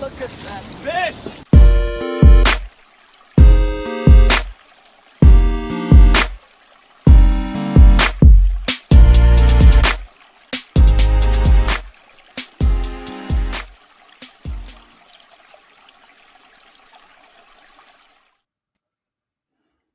Look at that fish!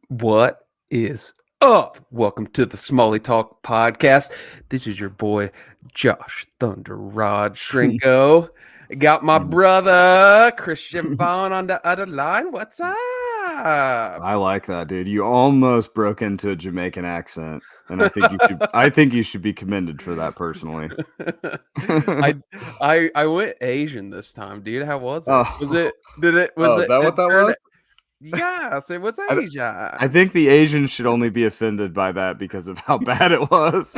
What is up? Welcome to the Smalley Talk podcast. This is your boy Josh Thunder Rod Shrinko. I got my brother Christian Vaughn on the other line. What's up? I like that, dude. You almost broke into a Jamaican accent, and I think you should. I think you should be commended for that personally. I went Asian this time, dude. How was it? Oh. Was it? Did it? Was Oh, it? is that what that was? Yes, it was I Asia. think the Asians should only be offended by that because of how bad it was.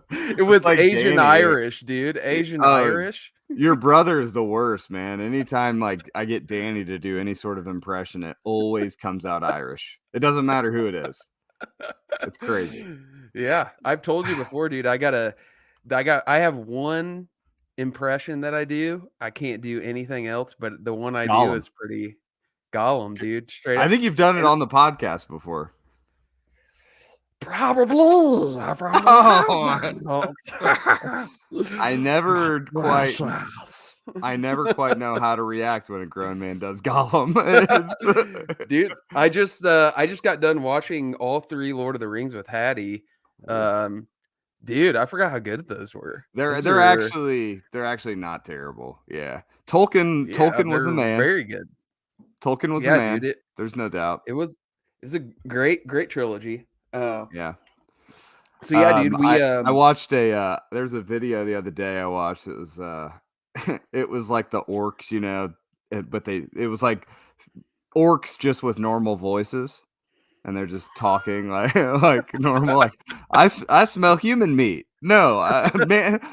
It was like Asian Danny. Irish, dude. Asian Irish. Your brother is the worst, man. Anytime like I get Danny to do any sort of impression, it always comes out Irish. It doesn't matter who it is. It's crazy. Yeah, I've told you before, dude. I have one impression that I do. I can't do anything else, but the one I do Gollum. is pretty Gollum, dude. Straight up. I think you've done it on the podcast before. Probably. I never quite know how to react when a grown man does Gollum. Dude, I just got done watching all 3 Lord of the Rings with Hattie. Dude, I forgot how good those were. They're actually not terrible. Yeah. Tolkien was the man. Very good. Tolkien was the man. Dude, there's no doubt. It was a great trilogy. Yeah. So yeah, dude, I watched there's a video the other day I watched. It was it was like the orcs, you know, but it was like orcs just with normal voices, and they're just talking like normal. Like I smell human meat. No,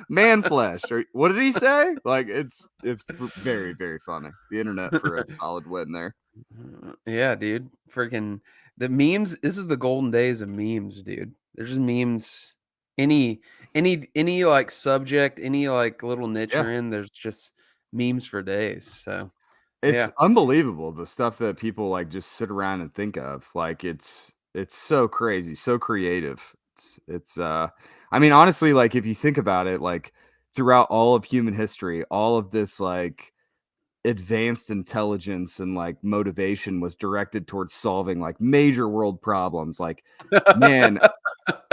man flesh. Or what did he say? Like it's very, very funny. The internet for a solid win there. Yeah, dude. Freaking the memes. This is the golden days of memes, dude. There's just memes. Any like subject, any like little niche you're in, there's just memes for days. So it's unbelievable the stuff that people like just sit around and think of. Like it's so crazy, so creative. It's I mean, honestly, like if you think about it, like throughout all of human history, all of this like advanced intelligence and like motivation was directed towards solving like major world problems. Like, man,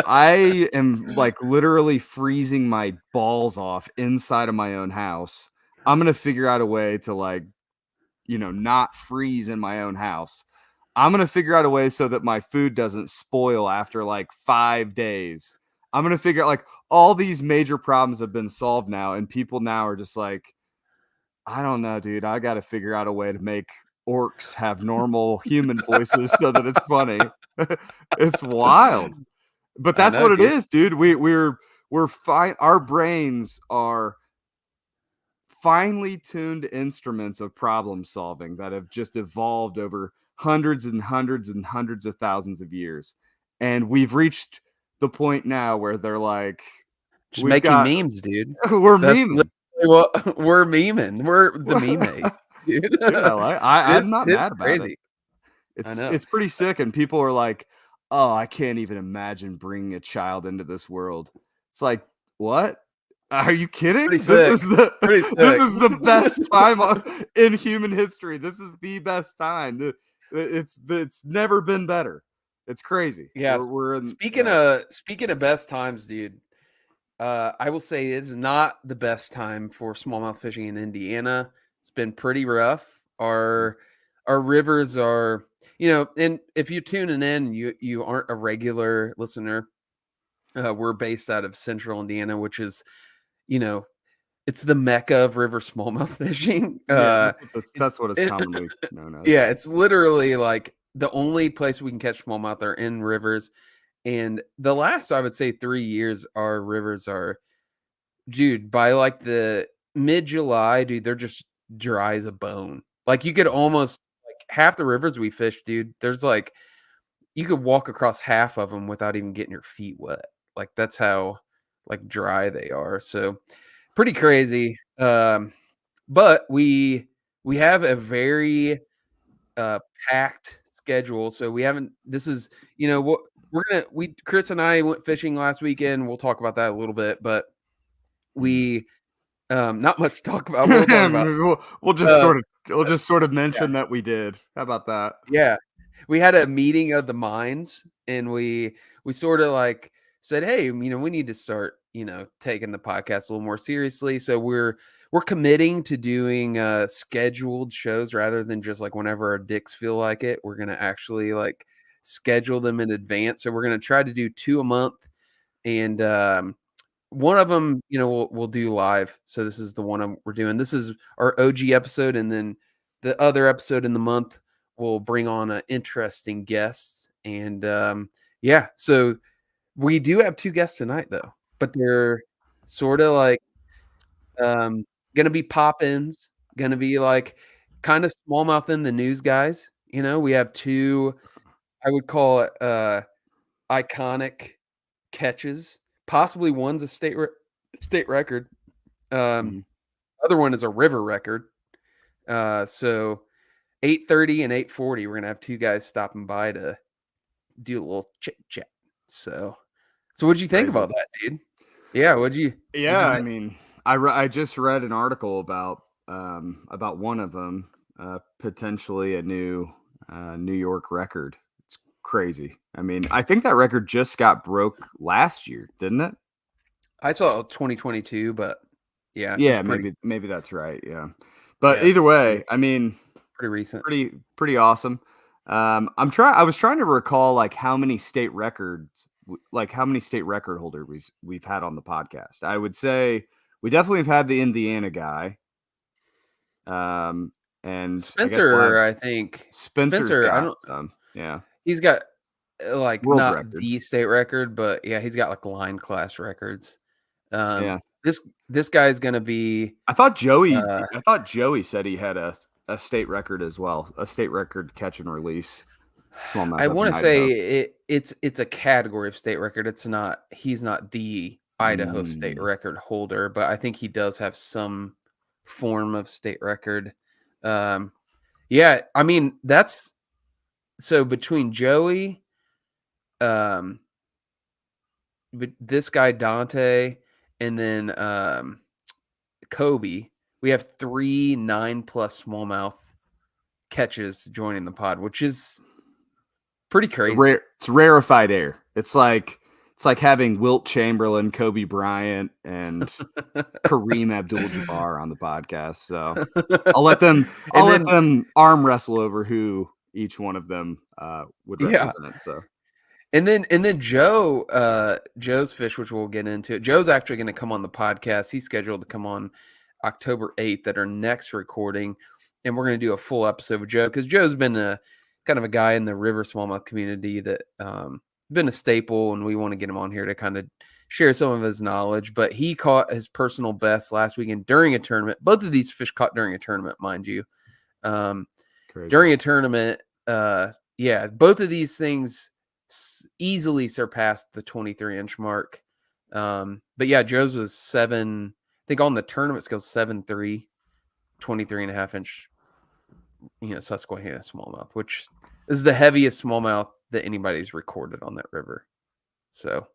I am like literally freezing my balls off inside of my own house. I'm gonna figure out a way to like, you know, not freeze in my own house. I'm gonna figure out a way so that my food doesn't spoil after like 5 days. I'm gonna figure out like all these major problems have been solved now, and people now are just like, I don't know, dude. I got to figure out a way to make orcs have normal human voices so that it's funny. It's wild, but that's what it is, dude. We're fine. Our brains are finely tuned instruments of problem solving that have just evolved over hundreds and hundreds and hundreds of thousands of years, and we've reached the point now where they're like, just making memes, dude. We're memeing. Well, we're memeing. We're the meme. Dude. Dude, I'm not mad about crazy. It. It's pretty sick, and people are like, "Oh, I can't even imagine bringing a child into this world." It's like, what? Are you kidding? This is the best time in human history. This is the best time. It's never been better. It's crazy. Yeah. Speaking of best times, dude. I will say it's not the best time for smallmouth fishing in Indiana. It's been pretty rough. Our rivers are, you know, and if you're tuning in, you aren't a regular listener. We're based out of central Indiana, which is, you know, it's the mecca of river smallmouth fishing. That's what it's commonly known as. Yeah, it's literally like the only place we can catch smallmouth are in rivers. And the last, I would say, 3 years, our rivers are, dude, by like the mid-July, dude, they're just dry as a bone. Like you could almost, like half the rivers we fish, dude, there's like, you could walk across half of them without even getting your feet wet. Like that's how like dry they are. So pretty crazy. But we we have a very packed schedule. So we haven't. This is what Chris and I went fishing last weekend. We'll talk about that a little bit, but we not much to talk about. We'll talk about. we'll just sort of mention that we did. How about that? Yeah, we had a meeting of the minds, and we sort of like said, hey, we need to start taking the podcast a little more seriously. So we're committing to doing scheduled shows rather than just like whenever our dicks feel like it. We're gonna actually like schedule them in advance. So we're gonna try to do 2 a month, and one of them, we'll do live. So this is the one we're doing. This is our OG episode, and then the other episode in the month we'll bring on interesting guests. And yeah, so we do have 2 guests tonight though, but they're sort of like gonna be pop-ins, gonna be like kind of smallmouth in the news guys. We have 2, I would call it iconic catches. Possibly one's a state record. Other one is a river record. So 8:30 and 8:40, we're gonna have 2 guys stopping by to do a little chit chat. So what'd you think about that, dude? Yeah, what'd you I think? mean, I just read an article about one of them, potentially a new New York record. It's crazy. I mean, I think that record just got broke last year, didn't it? I saw 2022, but yeah, maybe that's right. Yeah, but either way, I mean, pretty recent, pretty awesome. I was trying to recall like how many state record holders we've had on the podcast. I would say we definitely have had the Indiana guy. And Spencer, I think Spencer. I don't. Yeah, he's got like world not records. the state record, but yeah, he's got like line class records. Yeah, this guy's gonna be. I thought Joey said he had a state record as well, a state record catch and release. Smallmouth. I want to say it's a category of state record. He's not the Idaho state record holder, but I think he does have some form of state record. Yeah, I mean that's so between Joey, but this guy Dante, and then Kobe, we have 3 9+ smallmouth catches joining the pod, which is pretty crazy. It's rarefied air. It's like having Wilt Chamberlain, Kobe Bryant, and Kareem Abdul-Jabbar on the podcast. So I'll let them arm wrestle over who each one of them would represent. So and then Joe's fish, which we'll get into. Joe's actually going to come on the podcast. He's scheduled to come on October 8th at our next recording, and we're going to do a full episode with Joe because Joe's been a kind of a guy in the river smallmouth community that been a staple, and we want to get him on here to kind of share some of his knowledge. But he caught his personal best last weekend during a tournament. Both of these fish caught during a tournament, mind you. During a tournament, both of these things easily surpassed the 23-inch mark. But yeah, Joe's was 7, I think on the tournament scale, 7.3, 23.5-inch, Susquehanna smallmouth, which is the heaviest smallmouth that anybody's recorded on that river. So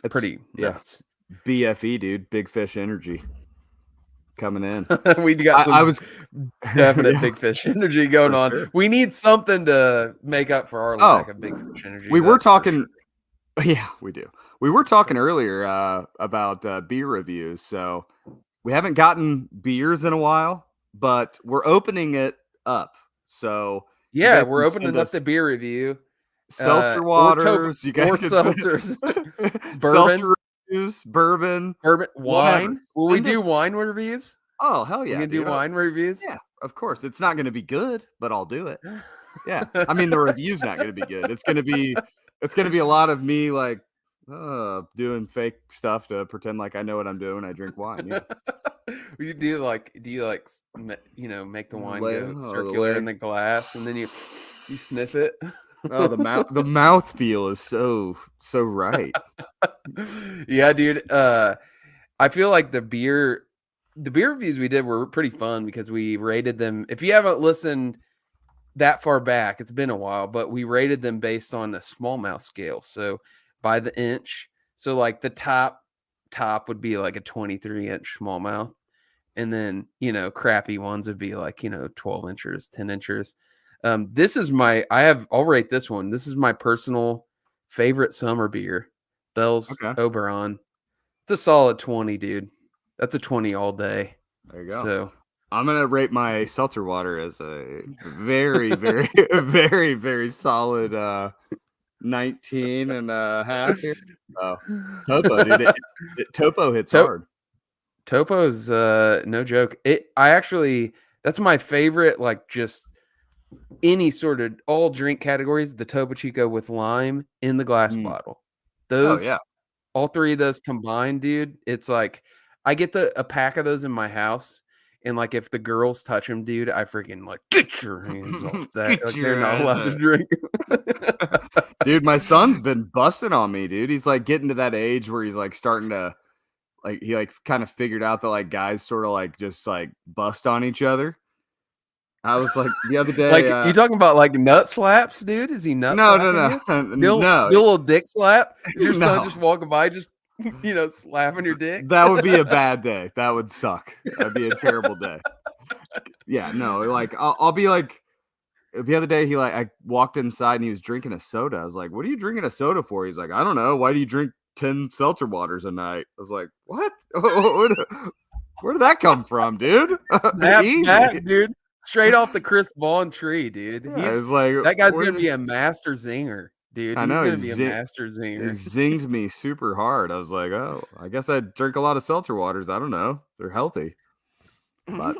it's pretty nuts. BFE, dude, big fish energy coming in. We got some definite big fish energy going on. Sure. We need something to make up for our lack of big fish energy. We were talking. Sure. Yeah, we do. We were talking earlier about beer reviews. So we haven't gotten beers in a while, but we're opening it up. So yeah, we're opening up the beer review. Seltzer waters, you guys, or seltzers, bourbon, seltzer reviews, bourbon, wine. Whatever. Will we do wine reviews? Oh hell yeah! You can do wine reviews. Yeah, of course. It's not going to be good, but I'll do it. Yeah, I mean the review's not going to be good. It's going to be a lot of me like doing fake stuff to pretend like I know what I'm doing. I drink wine. Yeah. Do you make the wine go circular in the glass and then you sniff it? Oh, the mouth feel is so right. Yeah, dude. I feel like the beer the beer reviews we did were pretty fun because we rated them. If you haven't listened that far back, it's been a while, but we rated them based on a smallmouth scale. So by the inch. So like the top would be like a 23-inch smallmouth. And then, crappy ones would be like, 12 inches, 10 inches. I'll rate this one. This is my personal favorite summer beer, Bell's Okay. Oberon. It's a solid 20, dude. That's a 20 all day. There you go. So I'm gonna rate my seltzer water as a very, very, very, very solid 19 and a half here. Oh, Topo, dude. Topo hits hard. Topo's no joke. That's my favorite, like just any sort of all drink categories, the Topo Chico with lime in the glass bottle. Those all three of those combined, dude, it's like I get a pack of those in my house. And like if the girls touch them, dude, I freaking like get your hands off that. Like they're not allowed to drink. Dude, my son's been busting on me, dude. He's like getting to that age where he's like starting to like he like kind of figured out that like guys sort of like just like bust on each other. I was like the other day, like you talking about like nut slaps, dude? Is he nut slapping you? Do a little dick slap? Your son just walking by, just slapping your dick? That would be a bad day. That would suck. That'd be a terrible day. Yeah, no, like I'll be like the other day I walked inside and he was drinking a soda. I was like, "What are you drinking a soda for?" He's like, "I don't know. Why do you drink 10 seltzer waters a night?" I was like, "What? Where did that come from, dude?" Back, dude. Straight off the Chris Vaughn tree, dude. Yeah, that guy's gonna be a master zinger, dude. I know, he's gonna be a master zinger. He zinged me super hard. I was like, "Oh, I guess I drink a lot of seltzer waters. I don't know. They're healthy." But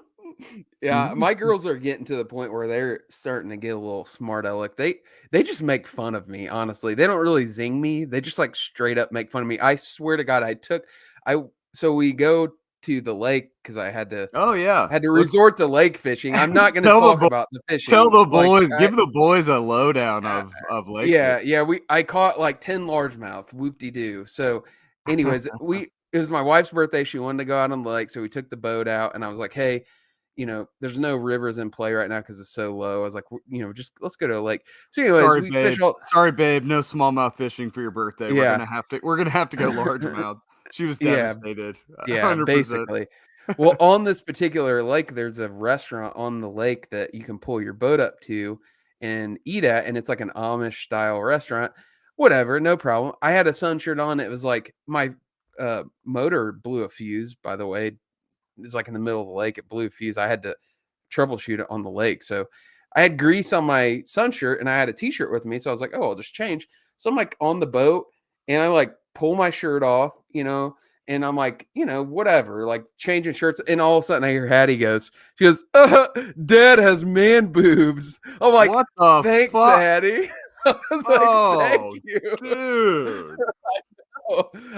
yeah, my girls are getting to the point where they're starting to get a little smart aleck. They just make fun of me, honestly. They don't really zing me. They just like straight up make fun of me. I swear to God, so we go to the lake because I had to resort to lake fishing. I'm not gonna talk about the fishing. Tell the boys, give the boys a lowdown of lake fishing. Yeah, I caught like 10 largemouth, whoop-de-doo. So anyways, it was my wife's birthday. She wanted to go out on the lake, so we took the boat out, and I was like, hey, there's no rivers in play right now because it's so low. I was like, just let's go to a lake. So anyways, Sorry, babe, no smallmouth fishing for your birthday. Yeah. We're gonna have to go largemouth. She was devastated. Yeah, 100%. basically. Well, on this particular lake, there's a restaurant on the lake that you can pull your boat up to and eat at, and it's like an Amish style restaurant. Whatever, no problem. I had a sun shirt on. It was like my motor blew a fuse, by the way. It was like in the middle of the lake. It blew a fuse. I had to troubleshoot it on the lake. So I had grease on my sun shirt and I had a t-shirt with me. So I was like, oh, I'll just change. So I'm like on the boat and I like pull my shirt off, and I'm like, whatever, like changing shirts. And all of a sudden I hear Hattie she goes, Dad has man boobs. I'm like, what the thanks, fuck? Hattie. I was like, thank you. Dude.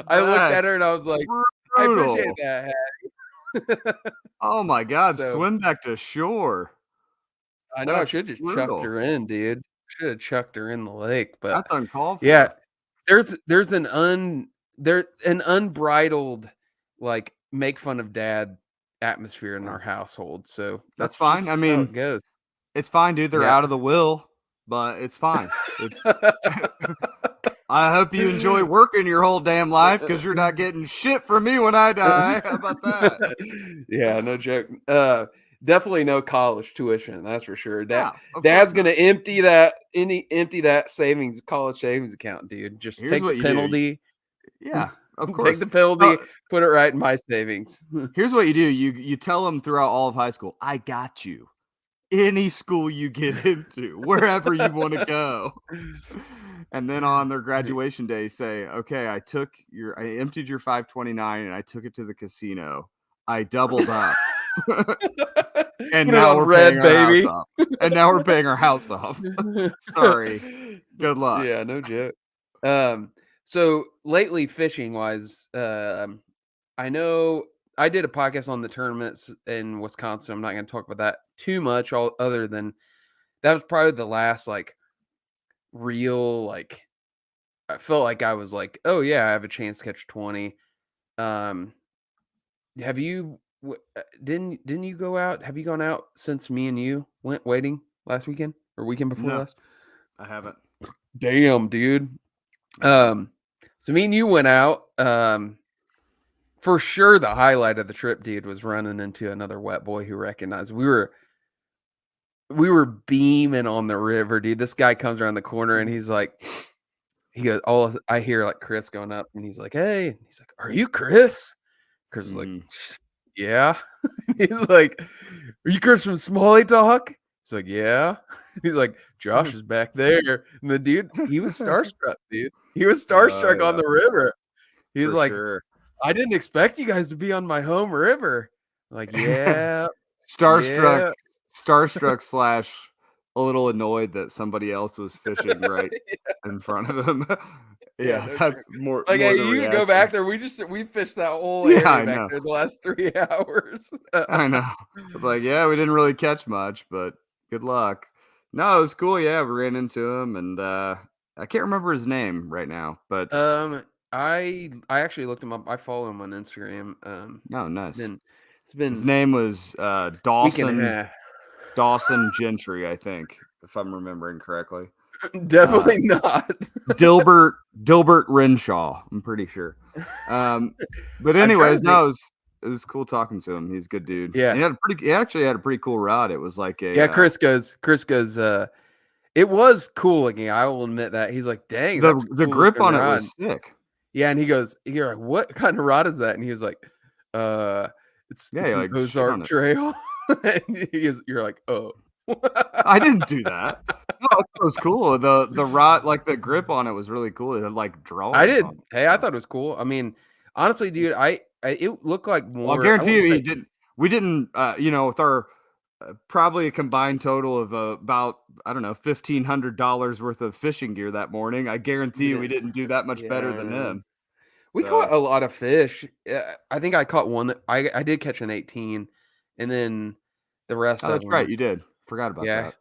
I looked at her and I was like, brutal. I appreciate that, Hattie. Oh my God, swim back to shore. I know. I should have just chucked her in, dude. Should have chucked her in the lake, but that's uncalled for. Yeah, there's an unbridled like make fun of dad atmosphere in our household. So that's fine. I mean, how it goes. It's fine, dude. They're out of the will, but it's fine. I hope you enjoy working your whole damn life because you're not getting shit from me when I die. How about that? Yeah, no joke. Definitely no college tuition, that's for sure. Dad's gonna empty that college savings account, dude. Just take the penalty. Yeah, of course. Take the penalty, put it right in my savings. Here's what you do: you tell them throughout all of high school, I got you. Any school you get into, wherever you want to go. And then on their graduation day, say, okay, I emptied your 529 and I took it to the casino. I doubled up. And now we're paying our house off. And now we're paying our house off. Sorry. Good luck. Yeah, no joke. So lately, fishing wise, I know I did a podcast on the tournaments in Wisconsin. I'm not going to talk about that too much, other than that was probably the last like real like I felt like I was like, oh yeah, I have a chance to catch 20. Have you didn't you go out? Have you gone out since me and you went wading last weekend or weekend before No, last? I haven't. Damn, dude. Mm. So me and you went out. For sure, the highlight of the trip, dude, was running into another wet boy who recognized we were beaming on the river, dude. This guy comes around the corner and he's like, he goes, I hear like Chris going up and he's like, hey, and he's like, are you Chris? Chris is like, yeah. He's like, are you Chris from Smalley Talk? He's like, yeah. He's like, Josh is back there. And the dude, he was starstruck, dude. He was starstruck on Yeah, the river. He was for like, sure. I didn't expect you guys to be on my home river. Like, yeah, Starstruck, yeah. starstruck / a little annoyed that somebody else was fishing right in front of him. Yeah, Yeah, no that's joke. more Like, more hey, the you can go reaction. back there. We fished that whole Yeah, area I back know. there the last 3 hours. I know. It's like, yeah, we didn't really catch much, but good luck. No, it was cool. Yeah, we ran into him, and I can't remember his name right now, but I actually looked him up. I follow him on Instagram. no, It's nice. been His name was week and a half. Dawson Gentry, I think, if I'm remembering correctly. Definitely not. Dilbert Renshaw, I'm pretty sure. But I'm trying anyways, to think. no, it was cool talking to him. He's a good dude. Yeah. And he actually had a pretty cool rod. It was like Yeah, Chris goes, it was cool looking. I will admit that. He's like, dang, that's a the cool grip looking on it rod. was sick. Yeah, and he goes, you're like, what kind of rod is that? And he was like, it's Yeah, an like shit on Ozark it. Trail. And you're like, oh. I didn't do that. No, it was cool. The rod, like the grip on it was really cool. It had like I drawings did. on it. Hey, I thought it was cool. I mean, honestly, dude, it looked like Well, I more. I guarantee wouldn't you, say we didn't, with our probably a combined total of about, I don't know, $1,500 worth of fishing gear that morning. I guarantee you we didn't do that much yeah, better I than know. him. We caught So, a lot of fish. I think I caught one that I did catch an 18, and then the rest oh, of that's right. them, You did. Forgot about yeah, that.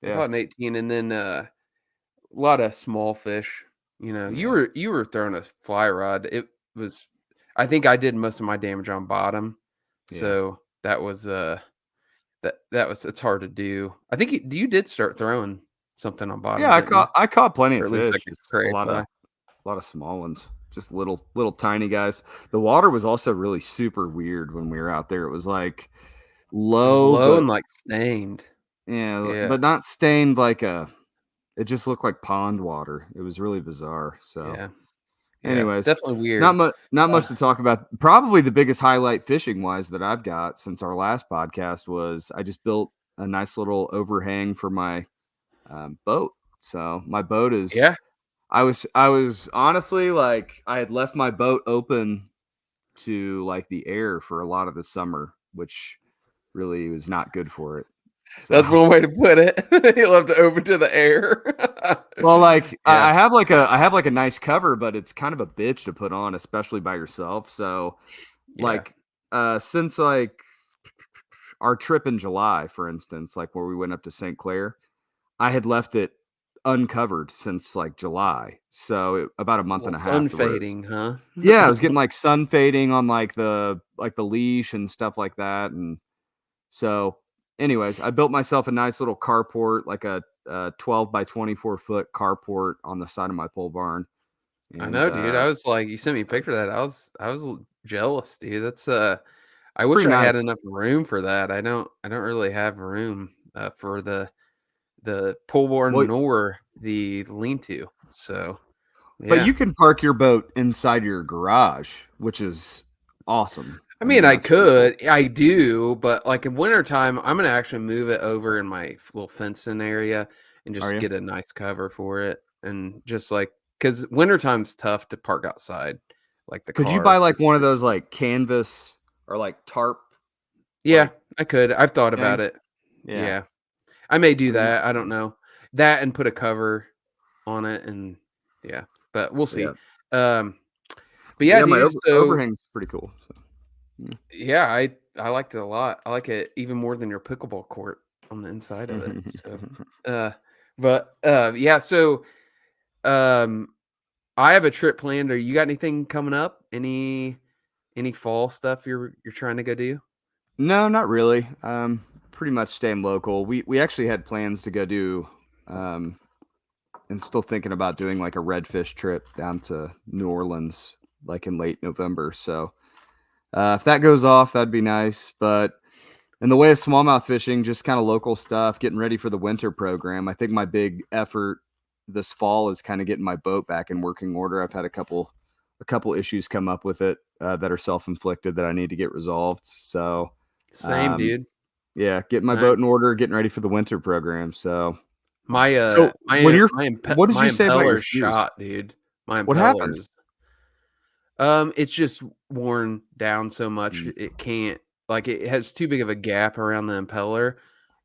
I Yeah. caught an 18, and then a lot of small fish. You know, Yeah. you were throwing a fly rod. It was, I think I did most of my damage on bottom, Yeah. so that was that was it's hard to do. I think you did start throwing something on bottom, Yeah. didn't you? I caught plenty Or of at least like fish. a Just cray fly. a lot of small ones, just little tiny guys. The water was also really super weird when we were out there. It was like It was low, low but and like stained. yeah, Yeah, but not stained like it just looked like pond water. It was really bizarre. So, yeah, yeah. anyways, Definitely weird. not much to talk about. Probably the biggest highlight fishing wise that I've got since our last podcast was I just built a nice little overhang for my boat. So my boat is. Yeah, I was honestly like I had left my boat open to like the air for a lot of the summer, which really was not good for it. that's So one way to put it. You left it open to the air. well, like Yeah, I have like a nice cover, but it's kind of a bitch to put on, especially by yourself. So yeah. like since like our trip in July, for instance, like where we went up to St. Clair, I had left it uncovered since like July. So about a month Well, and a half sun to where fading, huh? yeah, I was getting like sun fading on like the leash and stuff like that. And so anyways, I built myself a nice little carport, like a 12 by 24-foot carport on the side of my pole barn. I And know, dude. I was like, you sent me a picture of that. I was jealous, dude. That's I it's wish pretty I had nice. enough room for that. I don't really have room for the pole barn Well, nor the lean-to. So but yeah. you can park your boat inside your garage, which is awesome. I I mean, mean, I that's pretty cool. could, I do, but like in wintertime, I'm gonna actually move it over in my little fenced-in area and Are just you? get a nice cover for it, and just like because wintertime's tough to park outside, like the Could you car. buy like one of those like canvas or like tarp Yeah, like I could. I've thought about thing? it. Yeah. Yeah, I may do I mean, that. I don't know that and put a cover on it, and yeah, but we'll see. yeah. Um, but yeah, Yeah, my dude. So overhang's pretty cool. So, yeah. yeah, I liked it a lot. I like it even more than your pickleball court on the inside of it. So, uh, yeah. So, um, I have a trip planned. Are you got anything coming up? Any fall stuff you're trying to go do? No, not really. Pretty much staying local. We actually had plans to go do, and still thinking about doing like a redfish trip down to New Orleans, like in late November. So if that goes off, that'd be nice. But in the way of smallmouth fishing, just kind of local stuff, getting ready for the winter program. I think my big effort this fall is kind of getting my boat back in working order. I've had a couple issues come up with it that are self-inflicted that I need to get resolved. So Same, dude. yeah, getting my Same. boat in order, getting ready for the winter program. So My when you're, my what did my you say about your impeller's fuse? shot, dude. My What happened? impeller's it's just worn down so much Mm, it can't, like, it has too big of a gap around the impeller,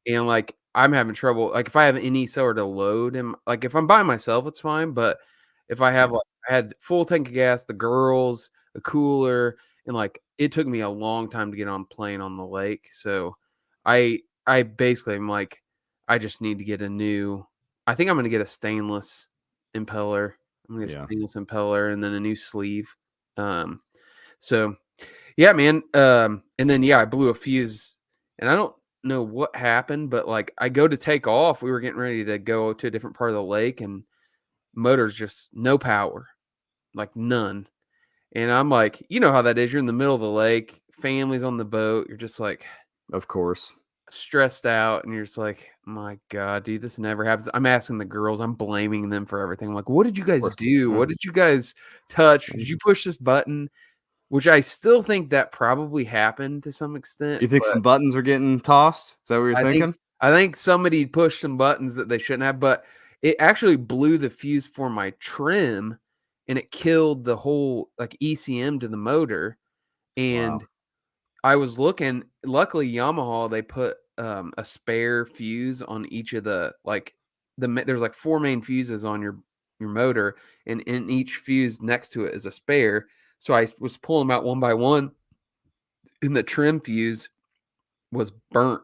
and, like, I'm having trouble, like, if I have any sort of load and, like, if I'm by myself, it's fine, but if I have, yeah, like, I had full tank of gas, the girls, a cooler, and, like, it took me a long time to get on plane on the lake, so I basically am like, I just need to get a new, I think I'm gonna get a stainless impeller. I'm gonna get a yeah. stainless impeller and then a new sleeve. Um, so yeah, man. And then yeah, I blew a fuse, and I don't know what happened, but like I go to take off, we were getting ready to go to a different part of the lake, and motor's just no power, like none. And I'm like, you know how that is. You're in the middle of the lake, family's on the boat. You're just like Of course. stressed out, and you're just like, my God, dude, this never happens. I'm asking the girls, I'm blaming them for everything. I'm like, what did you Of guys course. do? Uh, What did you guys touch? Did you push this button? Which I still think that probably happened to some extent, You think but some buttons are getting tossed? Is that what you're I think thinking? I think somebody pushed some buttons that they shouldn't have, but it actually blew the fuse for my trim, and it killed the whole, like, ECM to the motor, Wow. and I was looking, luckily Yamaha, they put, a spare fuse on each of the, like, there's, like, 4 main fuses on your motor, and in each fuse next to it is a spare, so I was pulling them out one by one, and the trim fuse was burnt,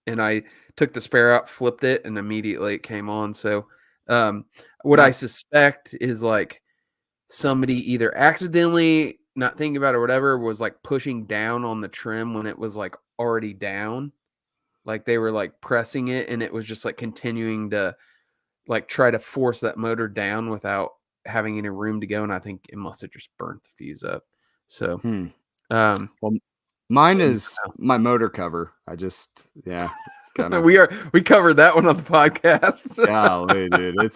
and I took the spare out, flipped it, and immediately it came on, so, um, what I Nice. suspect is, like, somebody either accidentally, not thinking about it or whatever, was, like, pushing down on the trim when it was, like, already down. Like, they were, like, pressing it, and it was just, like, continuing to, like, try to force that motor down without having any room to go, and I think it must have just burnt the fuse up. So, Hmm. um, Well, mine and is my motor cover. Yeah, it's kind of, we covered that one on the podcast. golly, dude.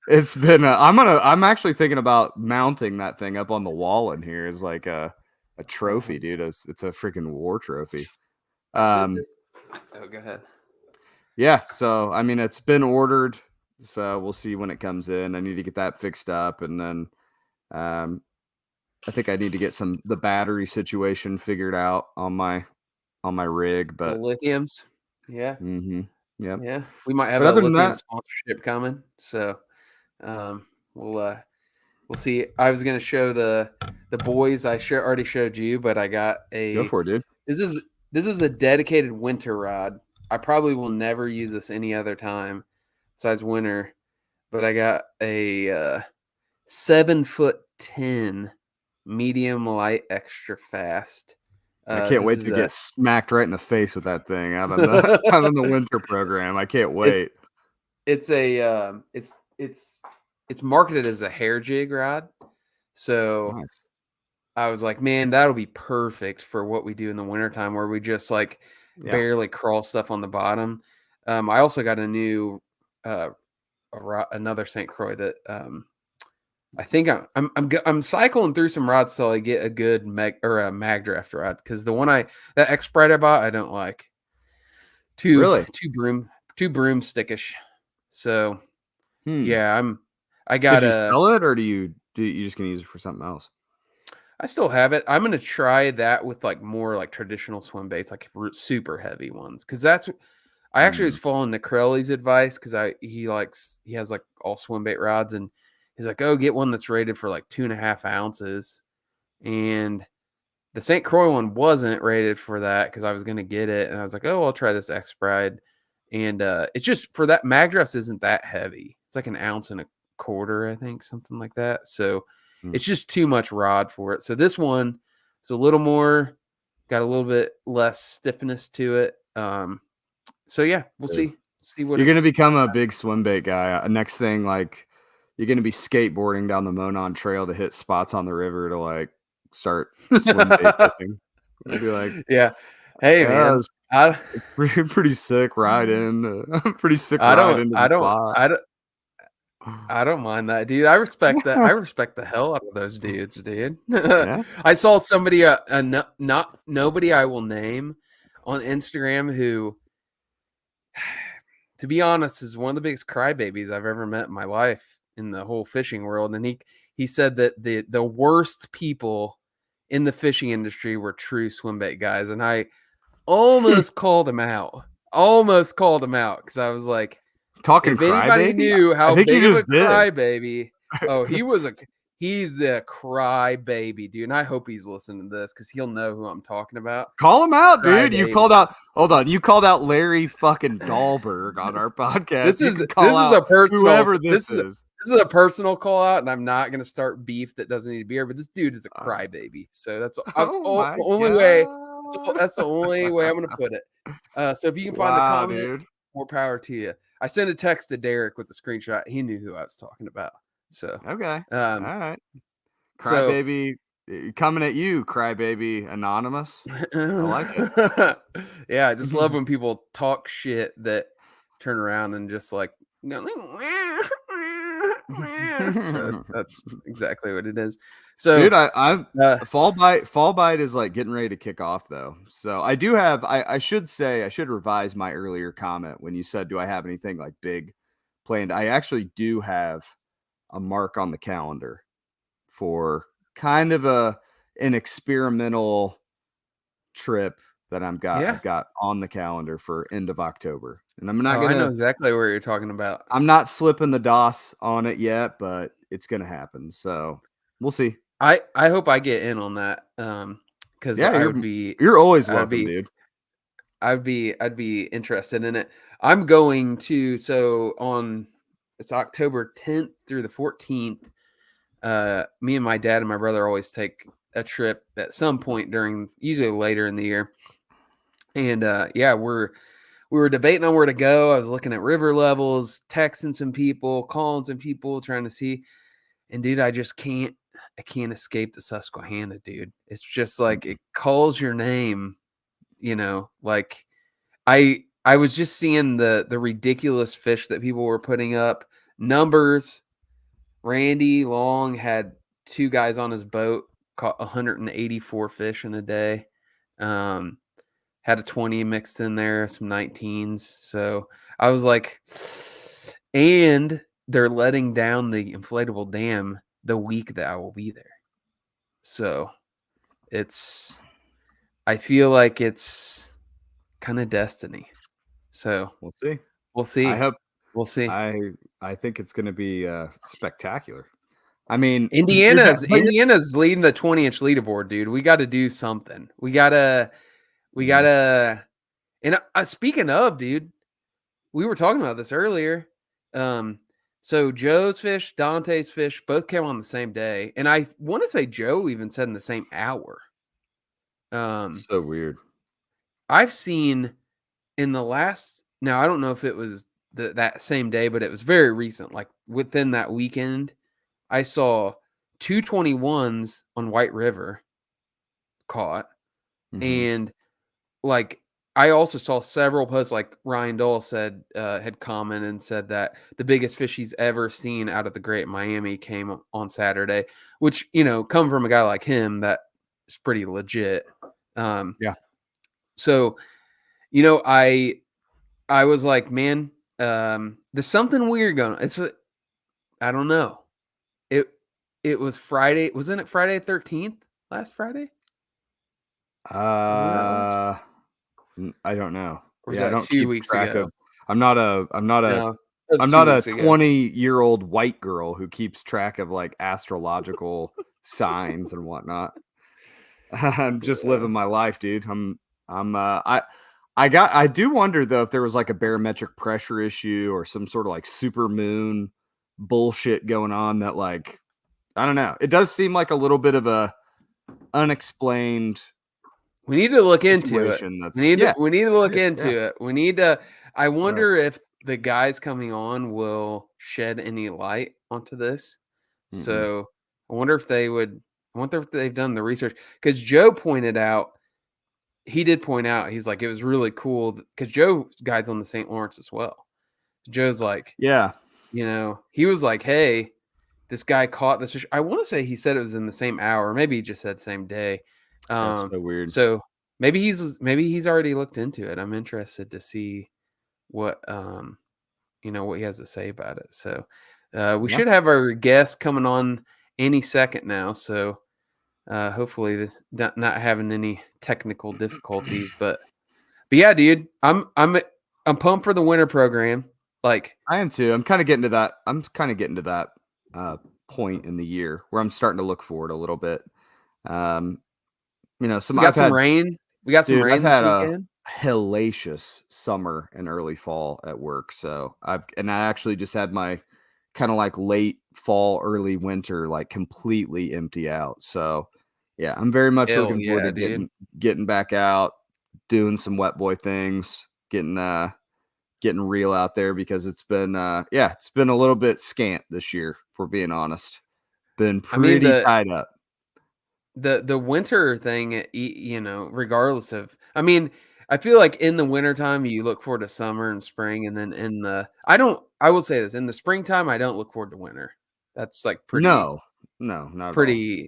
It's been, I'm actually thinking about mounting that thing up on the wall in here as like a trophy, dude. It's a freaking war trophy. I see Um, this. Oh, go ahead. yeah, so I mean, it's been ordered, so we'll see when it comes in. I need to get that fixed up, and then um, I think I need to get the battery situation figured out on my rig. The But lithiums. Yeah, yep. yeah. We might have But a other than lithium that, sponsorship coming, so, we'll, we'll see. I was gonna show the boys, already showed you, but I got go a for it, dude. this is this is a dedicated winter rod. I probably will never use this any other time besides winter, but I got a 7'10" medium light extra fast. I can't This wait is to a get smacked right in the face with that thing out on the out on the winter program. I can't it's wait. it's a it's marketed as a hair jig rod. So Nice. I was like, man, that'll be perfect for what we do in the wintertime where we just like Yeah. barely crawl stuff on the bottom. I also got a new another St. Croix that I think I'm cycling through some rods till I get a good mag draft rod, because the one that X Sprite I bought I don't like, too Really? too broom too broomstickish. So Hmm. yeah, I Did got you a sell it, or do you just gonna use it for something else? I still have it. I'm gonna try that with like more like traditional swim baits, like super heavy ones, because I actually Mm, was following Nicrelli's advice, because he has like all swim bait rods, and he's like, oh, get one that's rated for like 2.5 ounces, and the St. Croix one wasn't rated for that because I was gonna get it, and I was like, oh, I'll try this X Bride, and it's just for that mag dress isn't that heavy. It's like 1.25 ounces, I think, something like that. So mm. it's just too much rod for it. So this one is a little more got a little bit less stiffness to it. So yeah, we'll see what You're gonna become a big swim bait guy. Next thing, like you're gonna be skateboarding down the Monon Trail to hit spots on the river to like start swim bait fishing. You'll be like, yeah. Hey yeah, man, it's I pretty sick ride in. Pretty sick I ride don't into I the don't spot. I don't mind that, dude. I respect that. I respect the hell out of those dudes, dude. Yeah. I saw somebody, not nobody I will name, on Instagram who, to be honest, is one of the biggest crybabies I've ever met in my life in the whole fishing world. And he said that the worst people in the fishing industry were true swim bait guys, and I almost called him out. Almost called him out because I was like, Talking if anybody crybaby? knew I how think you big of a just did. crybaby, oh, he's the crybaby, dude. And I hope he's listening to this because he'll know who I'm talking about. Call him out, dude. You Crybaby. called out. Hold on. You called out Larry fucking Dahlberg on our podcast. This You is can call out a personal. whoever this is. This is a personal call out, and I'm not going to start beef that doesn't need to be here. But this dude is a crybaby, so that's Oh my only way. So God. that's the only way I'm going to put it. So if you can find the Wow, comment, dude. more power to you. I sent a text to Derek with the screenshot. He knew who I was talking about. So Okay. All um, right. so Crybaby coming at you, Crybaby Anonymous. I like it. Yeah, I just love when people talk shit that turn around and just like go, so that's exactly what it is. So Dude, I'm uh, fall bite is like getting ready to kick off though. So I do have I should say I should revise my earlier comment when you said do I have anything like big planned. I actually do have a mark on the calendar for kind of an experimental trip that I've yeah. got on the calendar for end of October. And I know exactly what you're talking about. I'm not slipping the DOS on it yet, but it's gonna happen. So we'll see. I hope I get in on that. Because Yeah, you're always I'd welcome, be dude. I'd be interested in it. I'm going to it's October 10th through the 14th. Me and my dad and my brother always take a trip at some point during, usually later in the year. And yeah, we were debating on where to go. I was looking at river levels, texting some people, calling some people, trying to see. And dude, I can't escape the Susquehanna, dude. It's just like it calls your name, like I was just seeing the ridiculous fish that people were putting up. Numbers. Randy Long had 2 guys on his boat, caught 184 fish in a day. Had a 20 mixed in there, some 19s. So I was like, and they're letting down the inflatable dam the week that I will be there. So I feel like it's kind of destiny. So We'll see. we'll see. I hope We'll see. I think it's going to be spectacular. I mean, Indiana's leading the 20-inch leaderboard, dude. We got to do something. We gotta. And speaking of, dude, we were talking about this earlier. So Joe's fish, Dante's fish, both came on the same day, and I want to say Joe even said in the same hour. So weird. I've seen in the last. Now I don't know if it was that same day, but it was very recent. Like within that weekend, I saw 221s on White River caught, and like I also saw several posts like Ryan Dole said had commented and said that the biggest fish he's ever seen out of the Great Miami came on Saturday, which come from a guy like him that is pretty legit. Yeah. So I was like, man, there's something weird going on. I don't know. It was Friday. Wasn't it Friday 13th? Last Friday? I don't know. Or was Yeah, I that don't 2 keep weeks track ago? of. I'm not a No, that was 2 I'm not a weeks ago. 20-year-old white girl who keeps track of like astrological signs and whatnot. I'm just living my life, dude. I do wonder though if there was like a barometric pressure issue or some sort of like super moon bullshit going on that like I don't know. It does seem like a little bit of a unexplained We need to look into it. situation. That's We need yeah. to look Yeah. into it. We need to. I wonder if the guys coming on will shed any light onto this. So I wonder if they would. I wonder if they've done the research, because Joe pointed out. He did point out. He's like, it was really cool because Joe guides on the St. Lawrence as well. Joe's like, Yeah. he was like, hey, this guy caught this fish. I want to say he said it was in the same hour. Maybe he just said same day. That's so weird. So maybe he's already looked into it. I'm interested to see what what he has to say about it. So we should have our guest coming on any second now. So hopefully not having any technical difficulties. But yeah, dude, I'm pumped for the winter program. Like I am too. I'm kind of getting to that point in the year where I'm starting to look forward a little bit. We got some rain. We got some rain this weekend. Hellacious summer and early fall at work. So I actually just had my kind of like late fall, early winter, like completely empty out. So yeah, I'm very much looking forward to getting back out, doing some wet boy things, getting real out there, because it's been it's been a little bit scant this year, if we're being honest. Been pretty tied up. The winter thing, regardless of, I feel like in the wintertime you look forward to summer and spring, and then I will say this, in the springtime I don't look forward to winter. That's like pretty not pretty at all.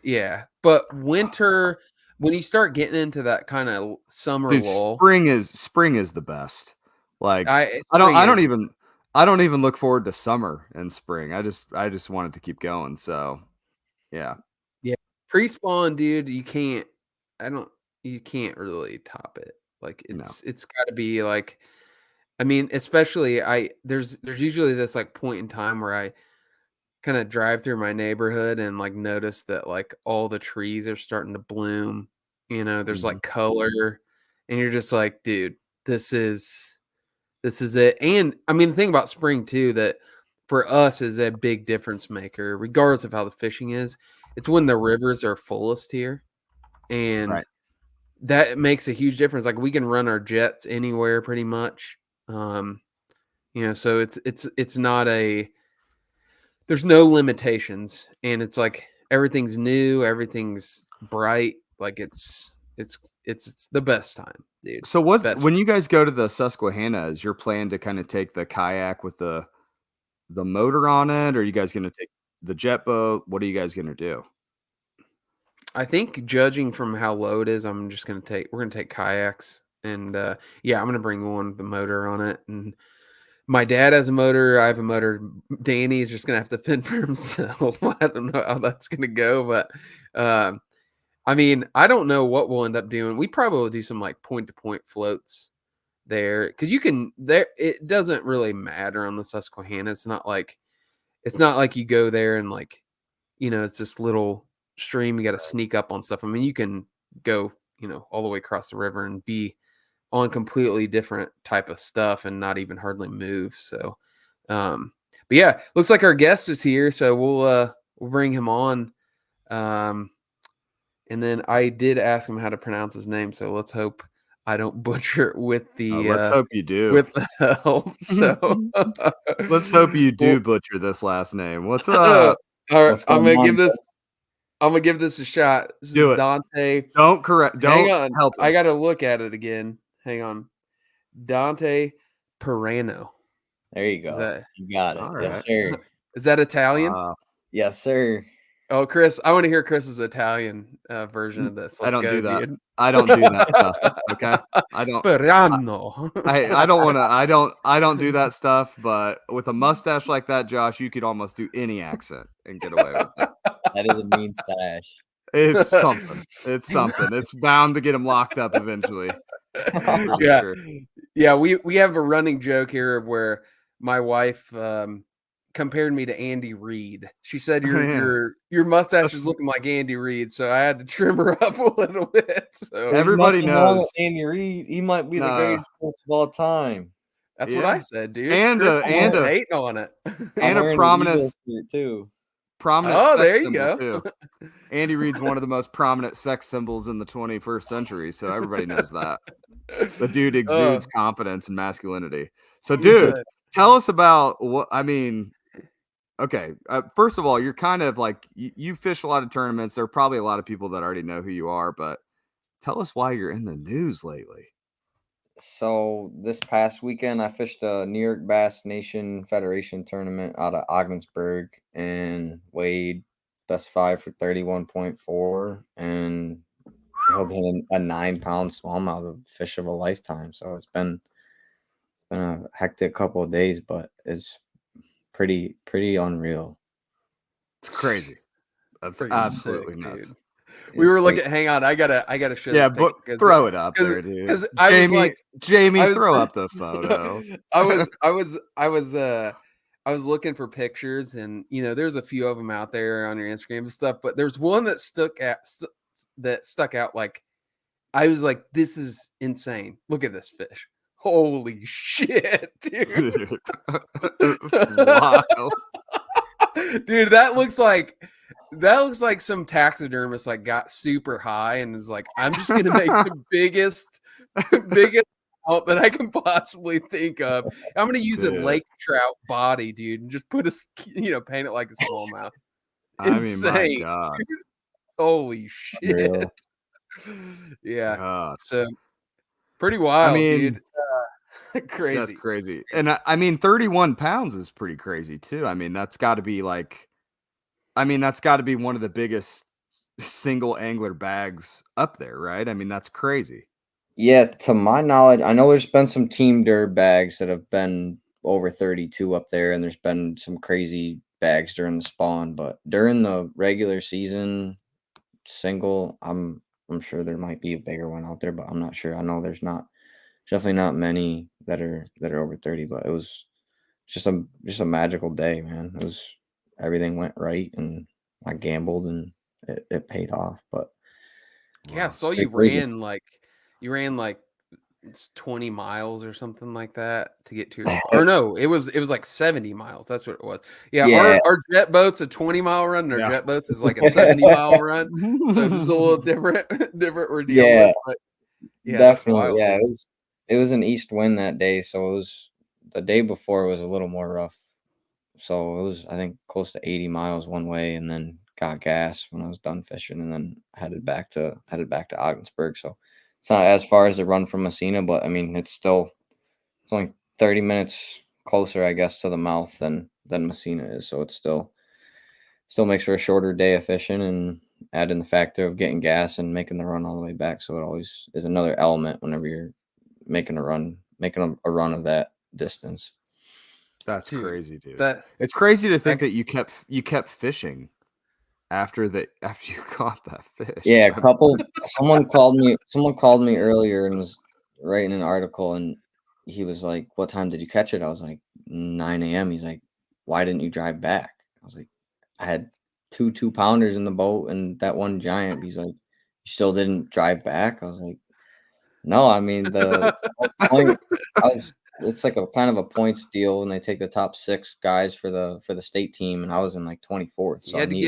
Yeah. But winter, when you start getting into that kind of summer lull, spring is the best. Like I don't even look forward to summer and spring. I just want it to keep going. So yeah. Pre-spawn, dude, you can't really top it. Like it's got to be like, especially there's usually this like point in time where I kind of drive through my neighborhood and like notice that like all the trees are starting to bloom. There's like color, and you're just like, dude, this is it. And the thing about spring too, that for us is a big difference maker, regardless of how the fishing is. It's when the rivers are fullest here, and that makes a huge difference. Like we can run our jets anywhere pretty much. So it's not there's no limitations, and it's like everything's new, everything's bright. Like it's the best time, dude. So when you guys go to the Susquehanna, is your plan to kind of take the kayak with the motor on it, or are you guys going to take the jet boat? What are you guys going to do? I think, judging from how low it is, we're going to take kayaks, and I'm going to bring one with the motor on it. And my dad has a motor. I have a motor. Danny is just going to have to fend for himself. I don't know how that's going to go, but I don't know what we'll end up doing. We probably will do some like point-to-point floats there, because it doesn't really matter on the Susquehanna. It's not like you go there and like, it's this little stream. You got to sneak up on stuff. You can go, all the way across the river and be on completely different type of stuff and not even hardly move. So, but yeah, looks like our guest is here, so we'll bring him on. And then I did ask him how to pronounce his name, so let's hope I don't butcher it with the. Let's hope you do. With the help. So let's hope you do butcher this last name. What's up? All right, I'm gonna give this a shot. This is Dante. Don't correct. Don't hang on. help him. I gotta look at it again. Hang on. Dante Perano. There you go. You got it. All yes, right. sir. Is that Italian? Yes, sir. Oh, Chris, I want to hear Chris's Italian version of this. I don't do that. Dude. I don't do that stuff. Okay. I don't. Perano. I don't want to. I don't do that stuff. But with a mustache like that, Josh, you could almost do any accent and get away with it. That is a mean stash. It's something. It's something. It's bound to get him locked up eventually. Yeah. Sure. Yeah. We have a running joke here where my wife compared me to Andy Reid. She said your mustache is looking like Andy Reid, so I had to trim her up a little bit. So everybody knows Andy Reid. He might be the greatest coach of all time. That's what I said, dude. And hating on it. And a prominent too. Prominent Oh, sex there you symbol go. too. Andy Reid's one of the most prominent sex symbols in the 21st century, so everybody knows that. The dude exudes confidence and masculinity. So, dude, tell us about what I mean. Okay, first of all, you're kind of like you fish a lot of tournaments. There are probably a lot of people that already know who you are, but tell us why you're in the news lately. So this past weekend, I fished a New York Bass Nation Federation tournament out of Ogdensburg and weighed best 5 for 31.4 and held in a 9-pound smallmouth, a fish of a lifetime. So it's been a hectic couple of days, but it's pretty unreal. It's crazy. That's Freaking absolutely sick, nuts. dude. We were looking. Hang on, I gotta show. Yeah, the picture but throw it up there, dude. Because I was like, Jamie, throw up the photo. I was looking for pictures, and there's a few of them out there on your Instagram and stuff. But there's one that stuck out. Like, I was like, this is insane. Look at this fish. Holy shit, dude. Wild. Dude, that looks like some taxidermist like got super high and was like, I'm just gonna make the biggest out that I can possibly think of. I'm gonna use a lake trout body, dude, and just put paint it like a smallmouth. I mean, my God. Holy shit. Real. Yeah. God. So pretty wild, dude. Crazy. That's crazy. And I mean, 31 pounds is pretty crazy too. I mean, that's got to be one of the biggest single angler bags up there, right? I mean, that's crazy. Yeah, to my knowledge, I know there's been some team derb bags that have been over 32 up there, and there's been some crazy bags during the spawn, but during the regular season single, I'm sure there might be a bigger one out there, but I'm not sure. I know there's definitely not many that are over 30, but it was just a magical day, man. It was everything went right, and I gambled, and it paid off. But yeah, so you ran like it's 20 miles or something like that to get to your or no, it was like 70 miles. That's what it was. Yeah. Our jet boat's a 20-mile run, and our jet boats is like a 70-mile run. So it was a little different we're dealing with. But yeah, definitely. wild, Yeah, dude. it was an east wind that day, so it was the day before was a little more rough. So it was, I think, close to 80 miles one way, and then got gas when I was done fishing, and then headed back to Ogdensburg. So it's not as far as the run from Messina, but I mean, it's only 30 minutes closer, I guess, to the mouth than Messina is. So it's still makes for a shorter day of fishing, and add in the factor of getting gas and making the run all the way back. So it always is another element whenever you're making a run of that distance. That's crazy, dude. It's crazy to think that you kept fishing after you caught that fish. Yeah, someone called me earlier and was writing an article, and he was like, "What time did you catch it?" I was like, 9 a.m. He's like, "Why didn't you drive back?" I was like, "I had 2-pounders in the boat and that one giant." He's like, "You still didn't drive back?" I was like, "No, I mean the point it's like a kind of a points deal, and they take the top 6 guys for the state team, and I was in like 24th. So you had to